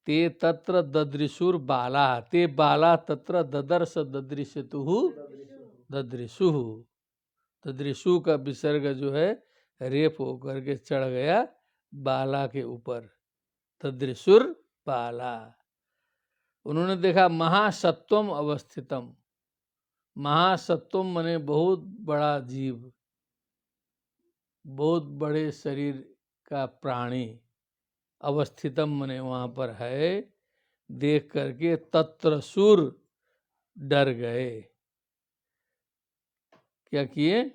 ते तत्र ददृशुर बाला, ते बाला तत्र ददर्श ददृशतुः ददृशुः। ददृशु का विसर्ग जो है रेप होकर के चढ़ गया बाला के ऊपर, तदृशुर बाला। उन्होंने देखा महासत्वम अवस्थितम, महासत्वम माने बहुत बड़ा जीव, बहुत बड़े शरीर का प्राणी, अवस्थितम माने वहां पर है। देख करके तत्र सुर डर गए। क्या किए?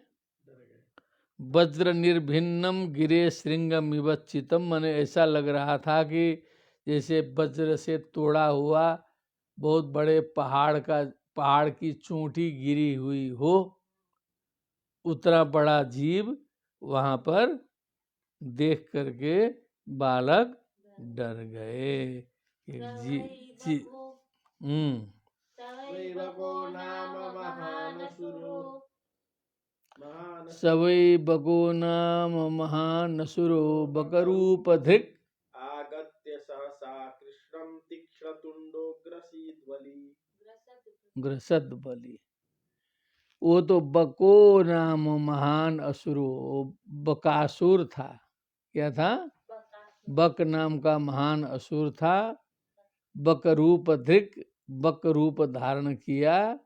वज्र निर्भिन्नम गिरे श्रृंगम विवच्चितम, माने ऐसा लग रहा था कि जैसे वज्र से तोड़ा हुआ बहुत बड़े पहाड़ की चोटी गिरी हुई हो, उतना बड़ा जीव वहां पर देख करके बालक डर गए। वैभवो नाम महानसुरो सवै बको नाम महानसुरो बकरूपधृक् आगत्य सहसा कृष्णं तीक्ष्णतुण्डो ग्रसद बलि। वो तो बको नाम महान असुरो, बकासुर था। क्या था? बक नाम का महान असुर था। बक रूप धृक, बक रूप धारण किया।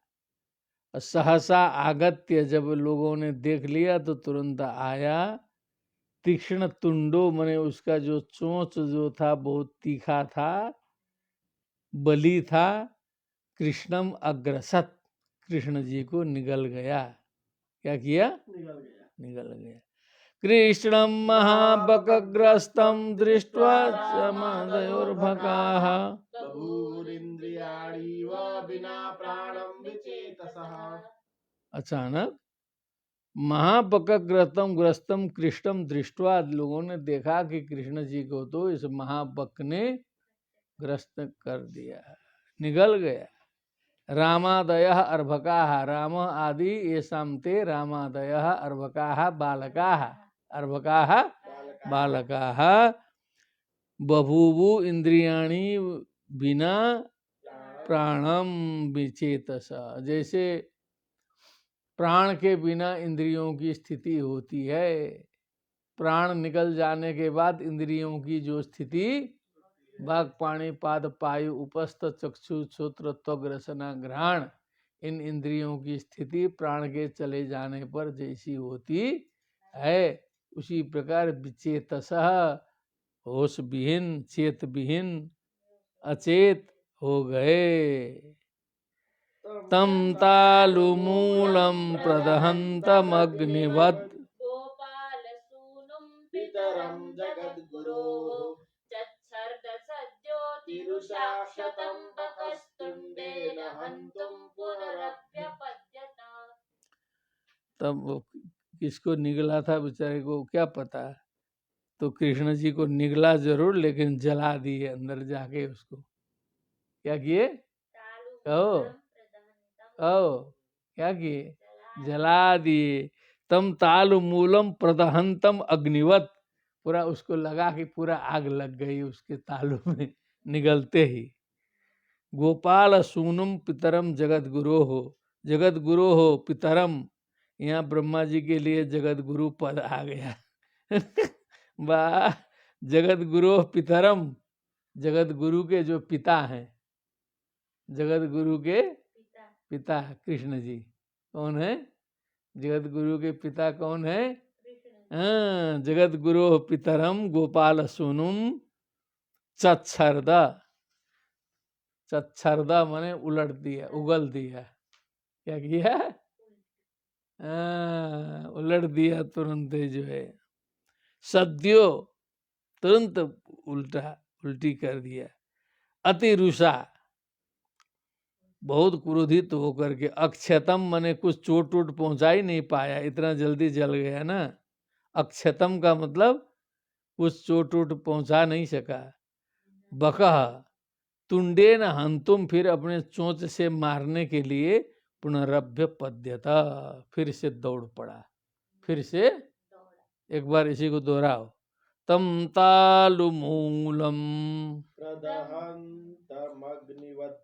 सहसा आगत्य, जब लोगों ने देख लिया तो तुरंत आया। तीक्ष्ण तुंडो माने उसका जो चोंच जो था बहुत तीखा था, बली था। कृष्णम अग्रसत, कृष्ण जी को निगल गया। क्या किया? निगल गया। कृष्णम महाबकग्रस्तं दृष्ट्वा समादयोर्भकाः बभूरिन्द्रियाणि व विना प्राणं विचेतसः। अचानक महाबकग्रस्तम ग्रस्तम कृष्णम दृष्ट्वा, लोगों ने देखा कि कृष्ण जी को तो इस महाबक ने ग्रस्त कर दिया, निगल गया। रामादयः अर्भकाः, राम आदि येषां ते रामादयः अर्भकाः बालकाः, अर्भकाः बालकाः। बभूवु इंद्रियाणि बिना प्राणम विचेतस, जैसे प्राण के बिना इंद्रियों की स्थिति होती है। प्राण निकल जाने के बाद इंद्रियों की जो स्थिति, वाक् पाणि पाद पायु उपस्थ चक्षु श्रोत्र त्वग रसना घ्राण, इन इंद्रियों की स्थिति प्राण के चले जाने पर जैसी होती है, उसी प्रकार विचेतसः, होश विहीन, चेत विहीन, अचेत हो गए। तम तालुमूलम प्रदहंतम अग्निवत् गोपालसूनुं पितरं जगद्गुरोः तिरुषाक्षतं बकस्तुण्डेन हन्तुं पुनरभ्यपद्यत। तब वो किसको निगला था बेचारे को क्या पता। तो कृष्ण जी को निगला जरूर, लेकिन जला दिए अंदर जाके उसको। क्या किए? कहो कहो, क्या किए? जला दिए। तम तालु मूलम प्रदहंतम अग्निवत, पूरा उसको लगा कि पूरा आग लग गई उसके तालु में निगलते ही। गोपाल सूनुम पितरम जगत गुरो हो, जगत गुरो हो पितरम, यहाँ ब्रह्मा जी के लिए जगत गुरु पद आ गया। वाह, जगत गुरु पितरम, जगत गुरु के जो पिता हैं, जगत गुरु के पिता कृष्ण जी। कौन है? जगत गुरु के पिता कौन है? हाँ, जगत गुरु पितरम गोपाल सूनुम चच्छर्द, चच्छर्द माने उलट दिया, उगल दिया। क्या किया? उलट दिया तुरंत जो है, सद्यो तुरंत उल्टा उल्टी कर दिया। अति रुषा, बहुत क्रोधित होकर के। अक्षतम माने कुछ चोट वोट पहुंचा ही नहीं पाया, इतना जल्दी जल गया ना। अक्षतम का मतलब कुछ चोट वोट पहुंचा नहीं सका। बकह तुंडे न हंतुम, फिर अपने चोंच से मारने के लिए पुनरभ्य पद्यता, फिर से दौड़ पड़ा। फिर से एक बार इसी को दोहराओ। तम तालु मूलम दहन्तमग्निवत्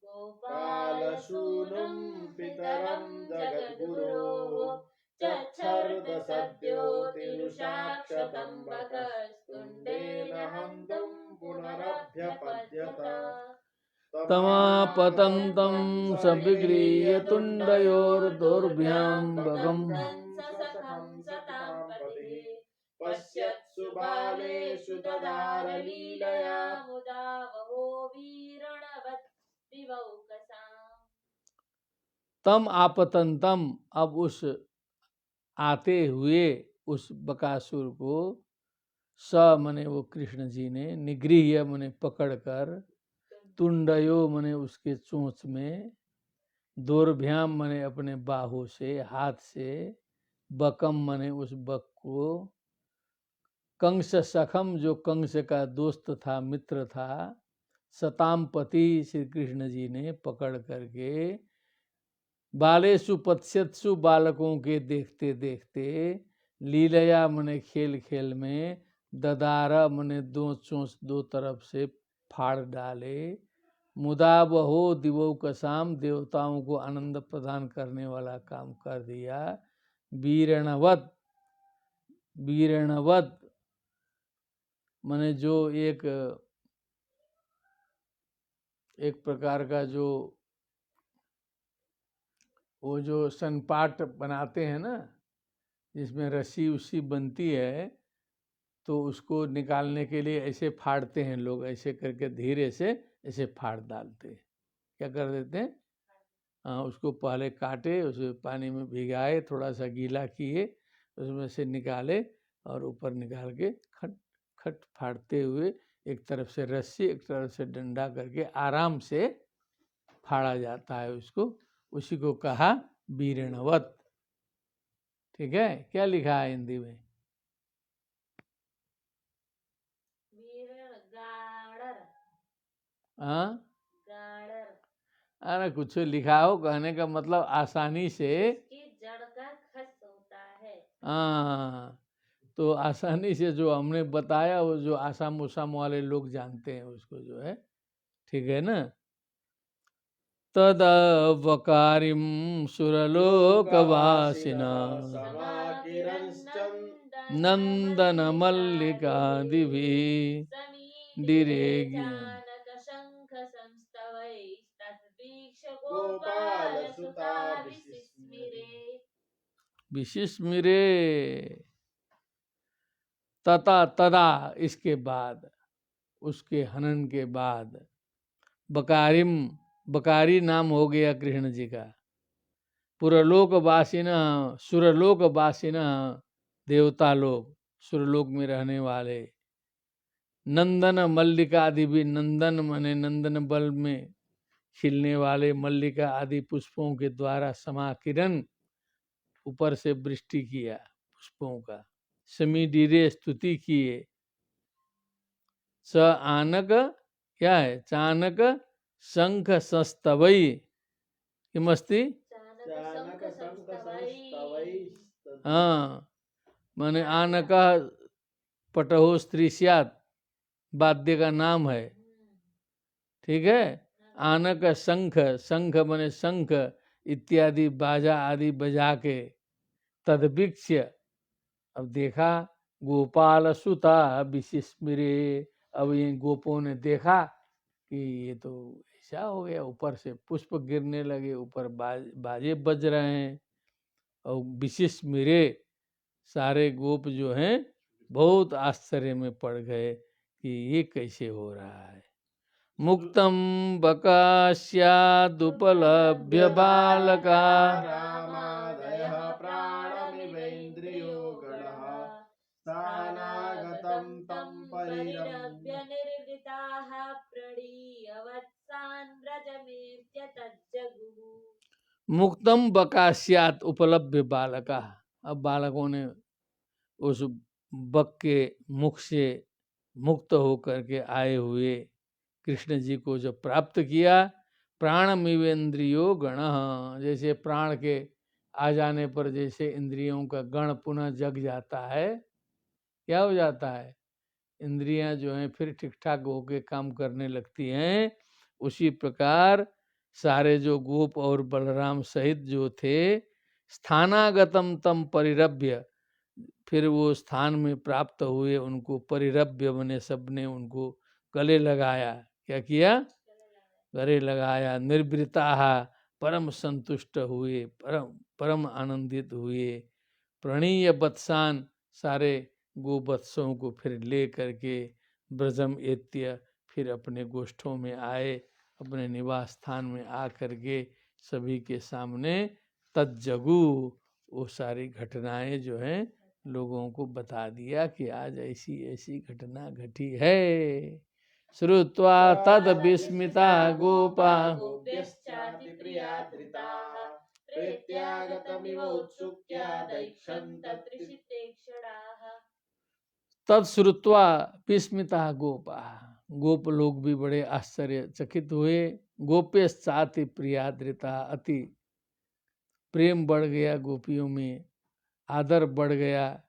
गोपालसूनुं पितरं जगद्गुरोः चच्छर्दसद्योतिरुषाक्षतं बकस्तुण्डेन हन्तुं पुनरभ्यपद्यत तमापतन्तं सविगृह्य तुण्डयोर्दौर्भ्यां बगम् ससखं सतां पतिः पश्यत्सु बालेषु ददारलीलया मुदा वहो वीरणवत् विवौकसाम्। तम आपतंतम, अब उस आते हुए उस बकासुर को स मने वो कृष्ण जी ने, निगृह्य मने पकड़कर, तुंडयो मने उसके चोंच में, दोर्भ्याम मने अपने बाहु से, हाथ से, बकम मने उस बक को, कंस सखम जो कंस का दोस्त था, मित्र था, सतामपति श्री कृष्ण जी ने पकड़ करके, बालेषु पश्यत्सु बालकों के देखते देखते, लीलया मने खेल खेल में, ददारा मने दो चोंच दो तरफ से फाड़ डाले, मुदा बहो दिवौकसाम, देवताओं को आनंद प्रदान करने वाला काम कर दिया, वीरणवत, वीरणवत मने जो एक प्रकार का जो वो जो सनपाट बनाते हैं ना, जिसमें रस्सी उसी बनती है, तो उसको निकालने के लिए ऐसे फाड़ते हैं लोग, ऐसे करके धीरे से ऐसे फाड़ डालते हैं। क्या कर देते हैं, हाँ, उसको पहले काटे, उसे पानी में भिगाए, थोड़ा सा गीला किए, उसमें से निकाले और ऊपर निकाल के खट खट फाड़ते हुए एक तरफ से रस्सी एक तरफ से डंडा करके आराम से फाड़ा जाता है उसको, उसी को कहा वीरणवत। ठीक है, क्या लिखा है हिंदी में? हाँ, अरे कुछ लिखा हो, कहने का मतलब आसानी से, जड़ का खस होता है। हाँ, तो आसानी से जो हमने बताया वो जो आसाम उसाम वाले लोग जानते हैं उसको, जो है, ठीक है ना। तदवकारिं सुरलोकवासिना नंदन मल्लिकादिभिः डिरेगी शंख संस्तवैस्तद्वीक्ष गोपालसुता विसिस्मिरे। विशिस्मिरे। तथा तदा, इसके बाद, उसके हनन के बाद, बकारिम, बकारी नाम हो गया कृष्ण जी का, पुरलोकवासिन, सुरलोकवासिन, देवता लोग, सुरलोक में रहने वाले, नंदन मल्लिका आदि भी, नंदन माने नंदन बल में खिलने वाले मल्लिका आदि पुष्पों के द्वारा समाकिरण, ऊपर से वृष्टि किया पुष्पों का, समीडीरे स्तुति किए, स आनक, क्या है, चानक शंख संस्तवई, किमस्ति, हाँ, माने आनक पटहो स्त्री स्यात्, वाद्य का नाम है, ठीक है। आनक शंख, शंख माने शंख इत्यादि बाजा आदि बजा के, तदवीक्ष्य, अब देखा, गोपाल सुता विशिस्मिरे, अब ये गोपों ने देखा कि ये तो ऐसा हो गया, ऊपर से पुष्प गिरने लगे, ऊपर बाजे बज रहे हैं, और विशिस्मिरे, सारे गोप जो हैं बहुत आश्चर्य में पड़ गए कि ये कैसे हो रहा है। मुक्तम बकास्यादुपलभ्य बालका रामादयः प्राणमिवेन्द्रियो गणः स्थानागतं तं परिरम्य निर्वृताः प्रणीयवत्सान् व्रजमेत्य तज्जगुः। मुक्तम बकास्यात उपलब्ध बालका, अब बालकों ने उस बक के मुख से मुक्त होकर के आए हुए कृष्ण जी को जब प्राप्त किया, प्राणमिवेन्द्रियो गण, जैसे प्राण के आ जाने पर जैसे इंद्रियों का गण पुनः जग जाता है, क्या हो जाता है, इंद्रियां जो हैं फिर ठीक ठाक होके काम करने लगती हैं। उसी प्रकार सारे जो गोप और बलराम सहित जो थे, स्थानागतम तम परिरभ्य, फिर वो स्थान में प्राप्त हुए, उनको परिरभ्य बने, सबने उनको गले लगाया। क्या किया? गले लगाया। निर्वृता परम संतुष्ट हुए, परम आनंदित हुए। प्रणीय बत्सान, सारे गोवत्सों को फिर ले करके ब्रजम एत्य फिर अपने गोष्ठों में आए, अपने निवास स्थान में आ करके सभी के सामने तज्जगु, वो सारी घटनाएं जो हैं लोगों को बता दिया कि आज ऐसी ऐसी घटना घटी है। श्रुत्वा तद विस्मिता गोपा गोप्यश्चाति प्रियादृताः प्रेत्यागतमिवोत्सुक्या दैक्षन्त त्रिशितेक्षणाः। तत्श्रुत्वा विस्मिता गोपा, गोप लोग भी बड़े आश्चर्यचकित हुए। गोप्यश्चाति प्रियादृता, अति प्रेम बढ़ गया गोपियों में, आदर बढ़ गया,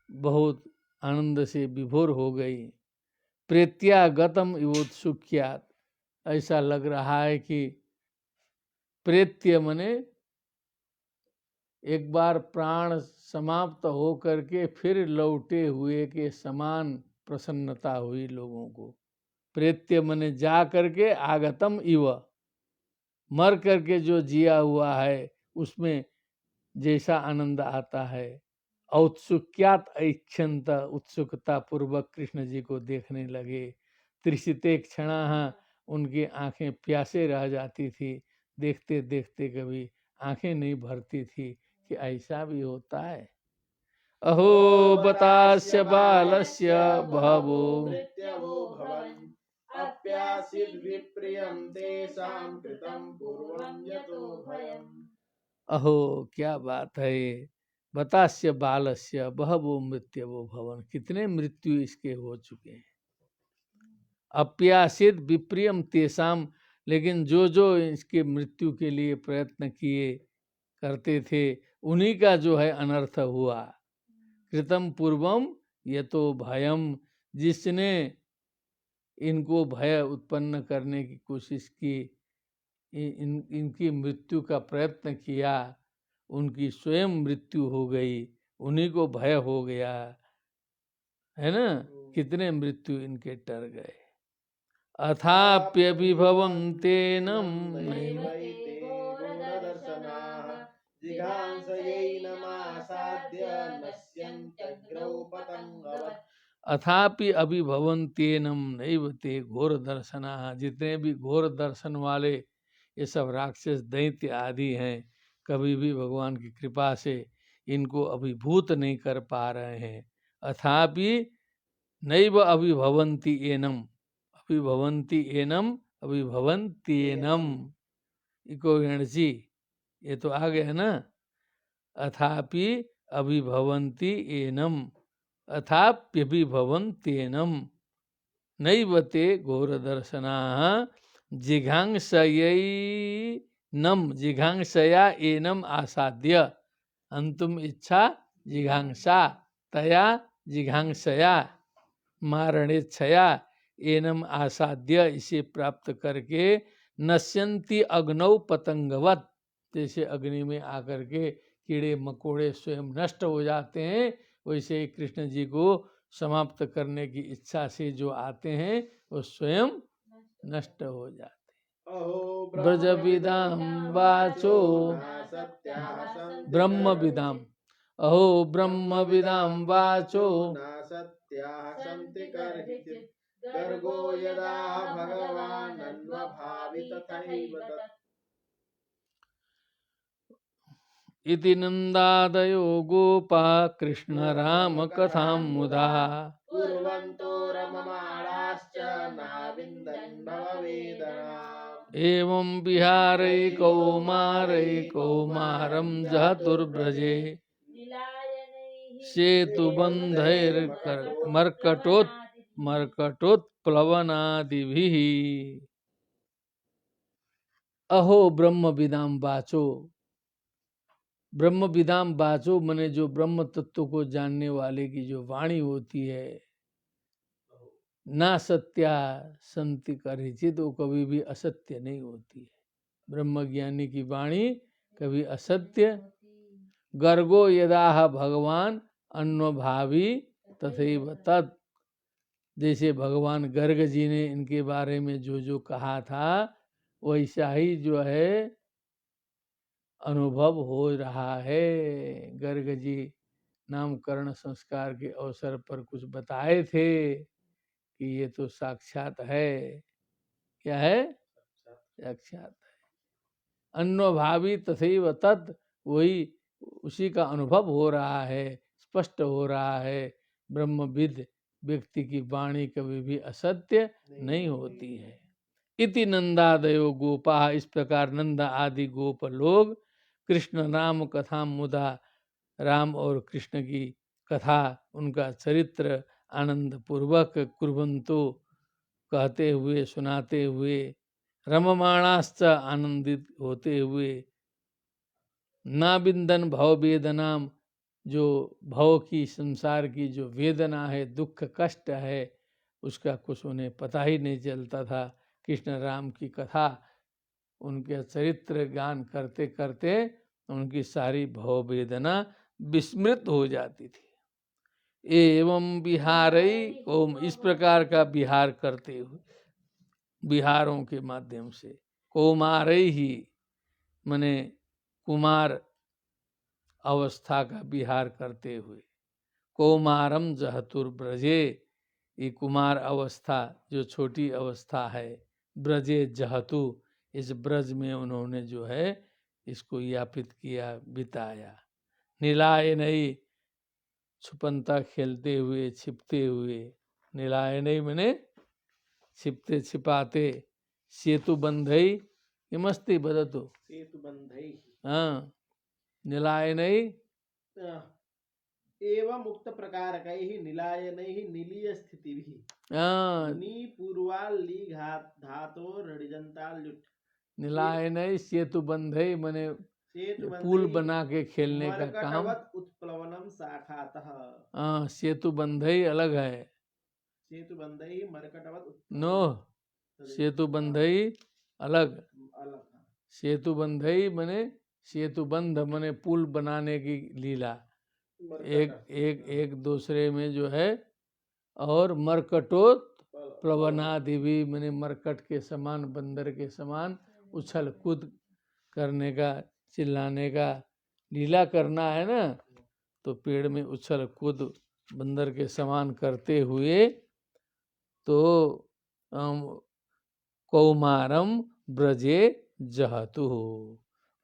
बहुत आनंद से विभोर हो गई। प्रेत्यागतम इवोत्सुक्यात, ऐसा लग रहा है कि प्रेत्य मने एक बार प्राण समाप्त हो करके फिर लौटे हुए के समान प्रसन्नता हुई लोगों को। प्रेत्य मने जा करके, आगतम इव, मर करके जो जिया हुआ है उसमें जैसा आनंद आता है। औत्सुक्यात ऐक्षंत, उत्सुकता पूर्वक कृष्ण जी को देखने लगे। त्रिशिते क्षणा, उनकी आंखें प्यासे रह जाती थी, देखते देखते कभी आंखें नहीं भरती थी कि ऐसा भी होता है। अहो बतास्य बालस्य बहवो मृत्यवो भवन् अप्यासीद् विप्रियं तेषां कृतं पूर्वं यतो भयम्। अहो क्या बात है ये। बतास्य बालस्य बहवो मृत्यवो भवन, कितने मृत्यु इसके हो चुके हैं। अप्यासित विप्रियम तेषाम, लेकिन जो जो इसके मृत्यु के लिए प्रयत्न किए करते थे उन्हीं का जो है अनर्थ हुआ। कृतम पूर्वम ये तो भयम, जिसने इनको भय उत्पन्न करने की कोशिश की, इनकी मृत्यु का प्रयत्न किया, उनकी स्वयं मृत्यु हो गई, उन्हीं को भय हो गया है ना। कितने मृत्यु इनके टर गए। अथाप्यभिभवन्तेनं नैवैते घोरदर्शनाः जिघांसयैनमासाद्य नश्यन्त्यग्रौ पतङ्गवत्। अथापि अभिभवन्तेनं नैव ते घोर दर्शना, जितने भी घोर दर्शन वाले ये सब राक्षस दैत्य आदि हैं, कभी भी भगवान की कृपा से इनको अभिभूत नहीं कर पा रहे हैं। अथापि नैव अभिभवन्ति एनम, अभिभवन्ति एनम, अभिभवन्ति एनम, इको एनर्जी ये तो आ गया ना। अथापि अभिभवन्ति एनम, अथाप्यभिभवन्त्येनम नैवते घोरदर्शनाः जिघांसयैनम, जिघांसया एनम आसाद्य, अंतुम इच्छा जिघांसा, तया जिघांसया मारणेच्छया एनम आसाद्य, इसे प्राप्त करके नश्यन्ति अग्नौ पतंगवत, जैसे अग्नि में आकर के कीड़े मकोड़े स्वयं नष्ट हो जाते हैं, वैसे ही कृष्ण जी को समाप्त करने की इच्छा से जो आते हैं वो स्वयं नष्ट हो जाते हैं। ब्रजविदाम वाचो ब्रह्म विदाम, अहो ब्रह्म विदाम वाचो सत्याः सन्ति कर्हिचित् गर्गो यदा भगवानन्वभावि तथैव तत्। इति नन्दादयो गोपा कृष्ण राम कथां मुदा कुर्वन्तो रममाणाश्च नाविन्दन् भववेदनाम्। एवं विहारै कौमारं जहतुर्व्रजे सेतुबन्धैर्मर्कटोत्प्लवनादिभिः। अहो ब्रह्म विदाम वाचो, ब्रह्म विदाम बाचो मने जो ब्रह्म तत्व को जानने वाले की जो वाणी होती है, ना सत्या संति करिचित, वो कभी भी असत्य नहीं होती है। ब्रह्म ज्ञानी की वाणी कभी असत्य। गर्गो यदाह भगवान अन्वभावी तथैव तत्, जैसे भगवान गर्ग जी ने इनके बारे में जो जो कहा था वैसा ही जो है अनुभव हो रहा है। गर्ग जी नामकरण संस्कार के अवसर पर कुछ बताए थे कि ये तो साक्षात है। क्या है? साक्षात है। अन्वभावी तथैव तत्, वही उसी का अनुभव हो रहा है, स्पष्ट हो रहा है। ब्रह्मविद व्यक्ति की वाणी कभी भी असत्य नहीं होती है। इति नंदादयो गोपा, इस प्रकार नंदा आदि गोप लोग कृष्ण नाम कथा मुदा, राम और कृष्ण की कथा, उनका चरित्र आनंद पूर्वक कुर्वंतो, कहते हुए सुनाते हुए, रममाणाश्च आनंदित होते हुए, ना बिंदन भव वेदनाम, जो भव की संसार की जो वेदना है, दुख कष्ट है, उसका कुछ उन्हें पता ही नहीं चलता था। कृष्ण राम की कथा, उनके चरित्र गान करते करते उनकी सारी भव वेदना विस्मृत हो जाती थी। एवं बिहारई ओम, इस प्रकार का बिहार करते हुए, बिहारों के माध्यम से, कौमारई ही मने कुमार अवस्था का बिहार करते हुए, कौमारम जहतुर्ब्रजे, ये कुमार अवस्था जो छोटी अवस्था है, ब्रजे जहतु, इस ब्रज में उन्होंने जो है इसको यापित किया, बिताया। नीलाय नहीं, छुपंता खेलते हुए, छिपते हुए, नीलाय नहीं मैंने छिपते छिपाते, सेतु बंधई किमस्ति बदतु, सेतु बंधई, हाँ, नीलाय नहीं एवं उक्त प्रकार कई निलायनैः निलीय स्थिति भी, हाँ, नी पूर्वाल ली घात धातो ऋजंताल युठ, नीलाय नहीं सेतु बंधई मने सेतु पुल बंधई बना के खेलने का काम। मरकटवत उत्प्लवनम शाखातः, हाँ, सेतु बंधई अलग है। सेतु बंधई मरकटवत नो, सेतु बंधई अलग। अलग, सेतु बंधई मने सेतु बंध मने पुल बनाने की लीला, एक एक एक दूसरे में जो है, और मरकटोत प्लवनादि भी मने मरकट के समान, बंदर के समान उछल कूद करने का, चिल्लाने का, लीला करना है ना, तो पेड़ में उछल कूद बंदर के समान करते हुए, तो कौमारम ब्रजे जहतु,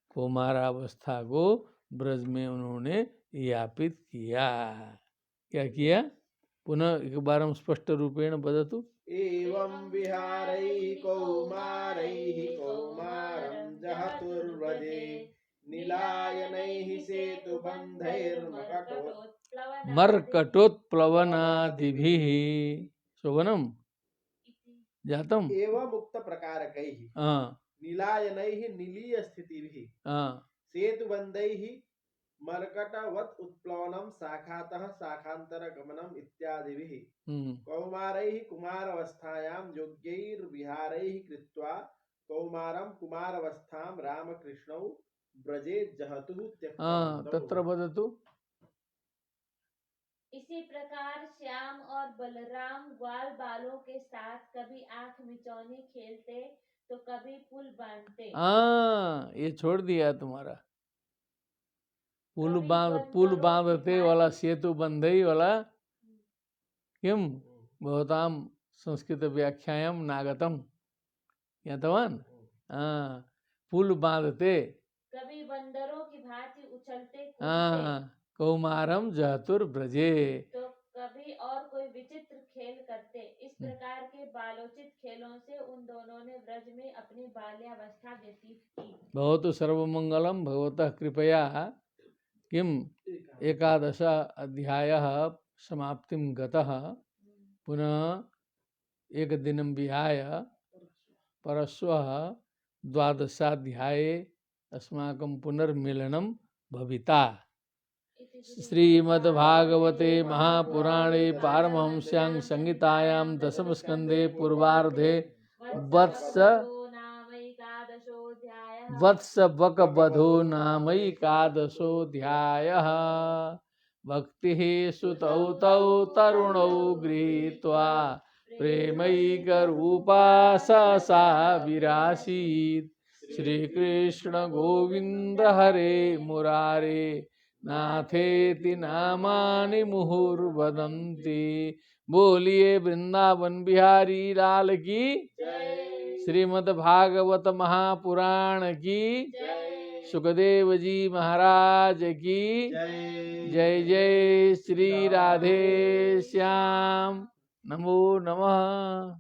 कौमारावस्था को ब्रज में उन्होंने यापित किया। क्या किया? पुनः एक बार हम स्पष्ट रूपेण वदतु। एवं विहारैः कौमारैः कौमारं जहतुर्व्रजे, नीलायनैः मर्कटोत्प्लवनादिभिः शोभनम जातम। एवं उक्त प्रकारकैः हाँ नीलायनैः निलीय स्थितिभिः, हाँ, सेतुबन्धैः मर्कटवत् उत्प्लवनम शाखातः शाखान्तरगमनम इत्यादिभिः, कौमारैः कुमारावस्थायां योग्यैर्विहारैः कृत्वा कौमारं कुमारावस्थां रामकृष्णौ ब्रजे जहतुः त्यक्तवन्तौ। तत्र वदतु। इसी प्रकार श्याम और बलराम ग्वाल बालों के साथ कभी आंख मिचौनी खेलते तो कभी पुल बांधते। ये छोड़ दिया तुम्हारा पुल कभी बांध, बंदरों पुल की बांधते भांति- वाला सेतु बंधई वाला किम भवताम संस्कृत व्याख्यायाम नागतम ज्ञातवान। हाँ, पुल बांधते, कभी बंदरों की भांति उछलते कूदते, हाँ, कौमारम जहतुर ब्रजे, तो कभी और कोई विचित्र खेल करते। इस प्रकार के बालोचित खेलों से उन दोनों ने ब्रज में अपनी बाल्यावस्था व्यतीत की। भवतु सर्वमंगलम भगवतः कृपया किम एकादश अध्यायः समाप्तिं गतः, पुनः एक दिनं विहाय परश्वः द्वादशाध्याये अस्माकं पुनर्मिलनं भविता। इति श्रीमद्भागवते महापुराणे पारमहंस्यां संहितायां दशम स्कंदे पूर्वार्धे वत्स नामैकादशोऽध्यायः। वत्सबकवधो नामैकादशोऽध्यायः। भक्तिः सुतौ तौ तरुणौ गृहीत्वा प्रेमैकरूपा सा विरासीत्। श्रीकृष्ण गोविंद हरे मुरारे नाथेति नामानि मुहुर्वदन्ति। बोलिए वृंदावन बिहारी लाल की। श्रीमद् भागवत महापुराण की। सुखदेव जी महाराज की। जय जय श्री राधे श्याम। नमो नमः।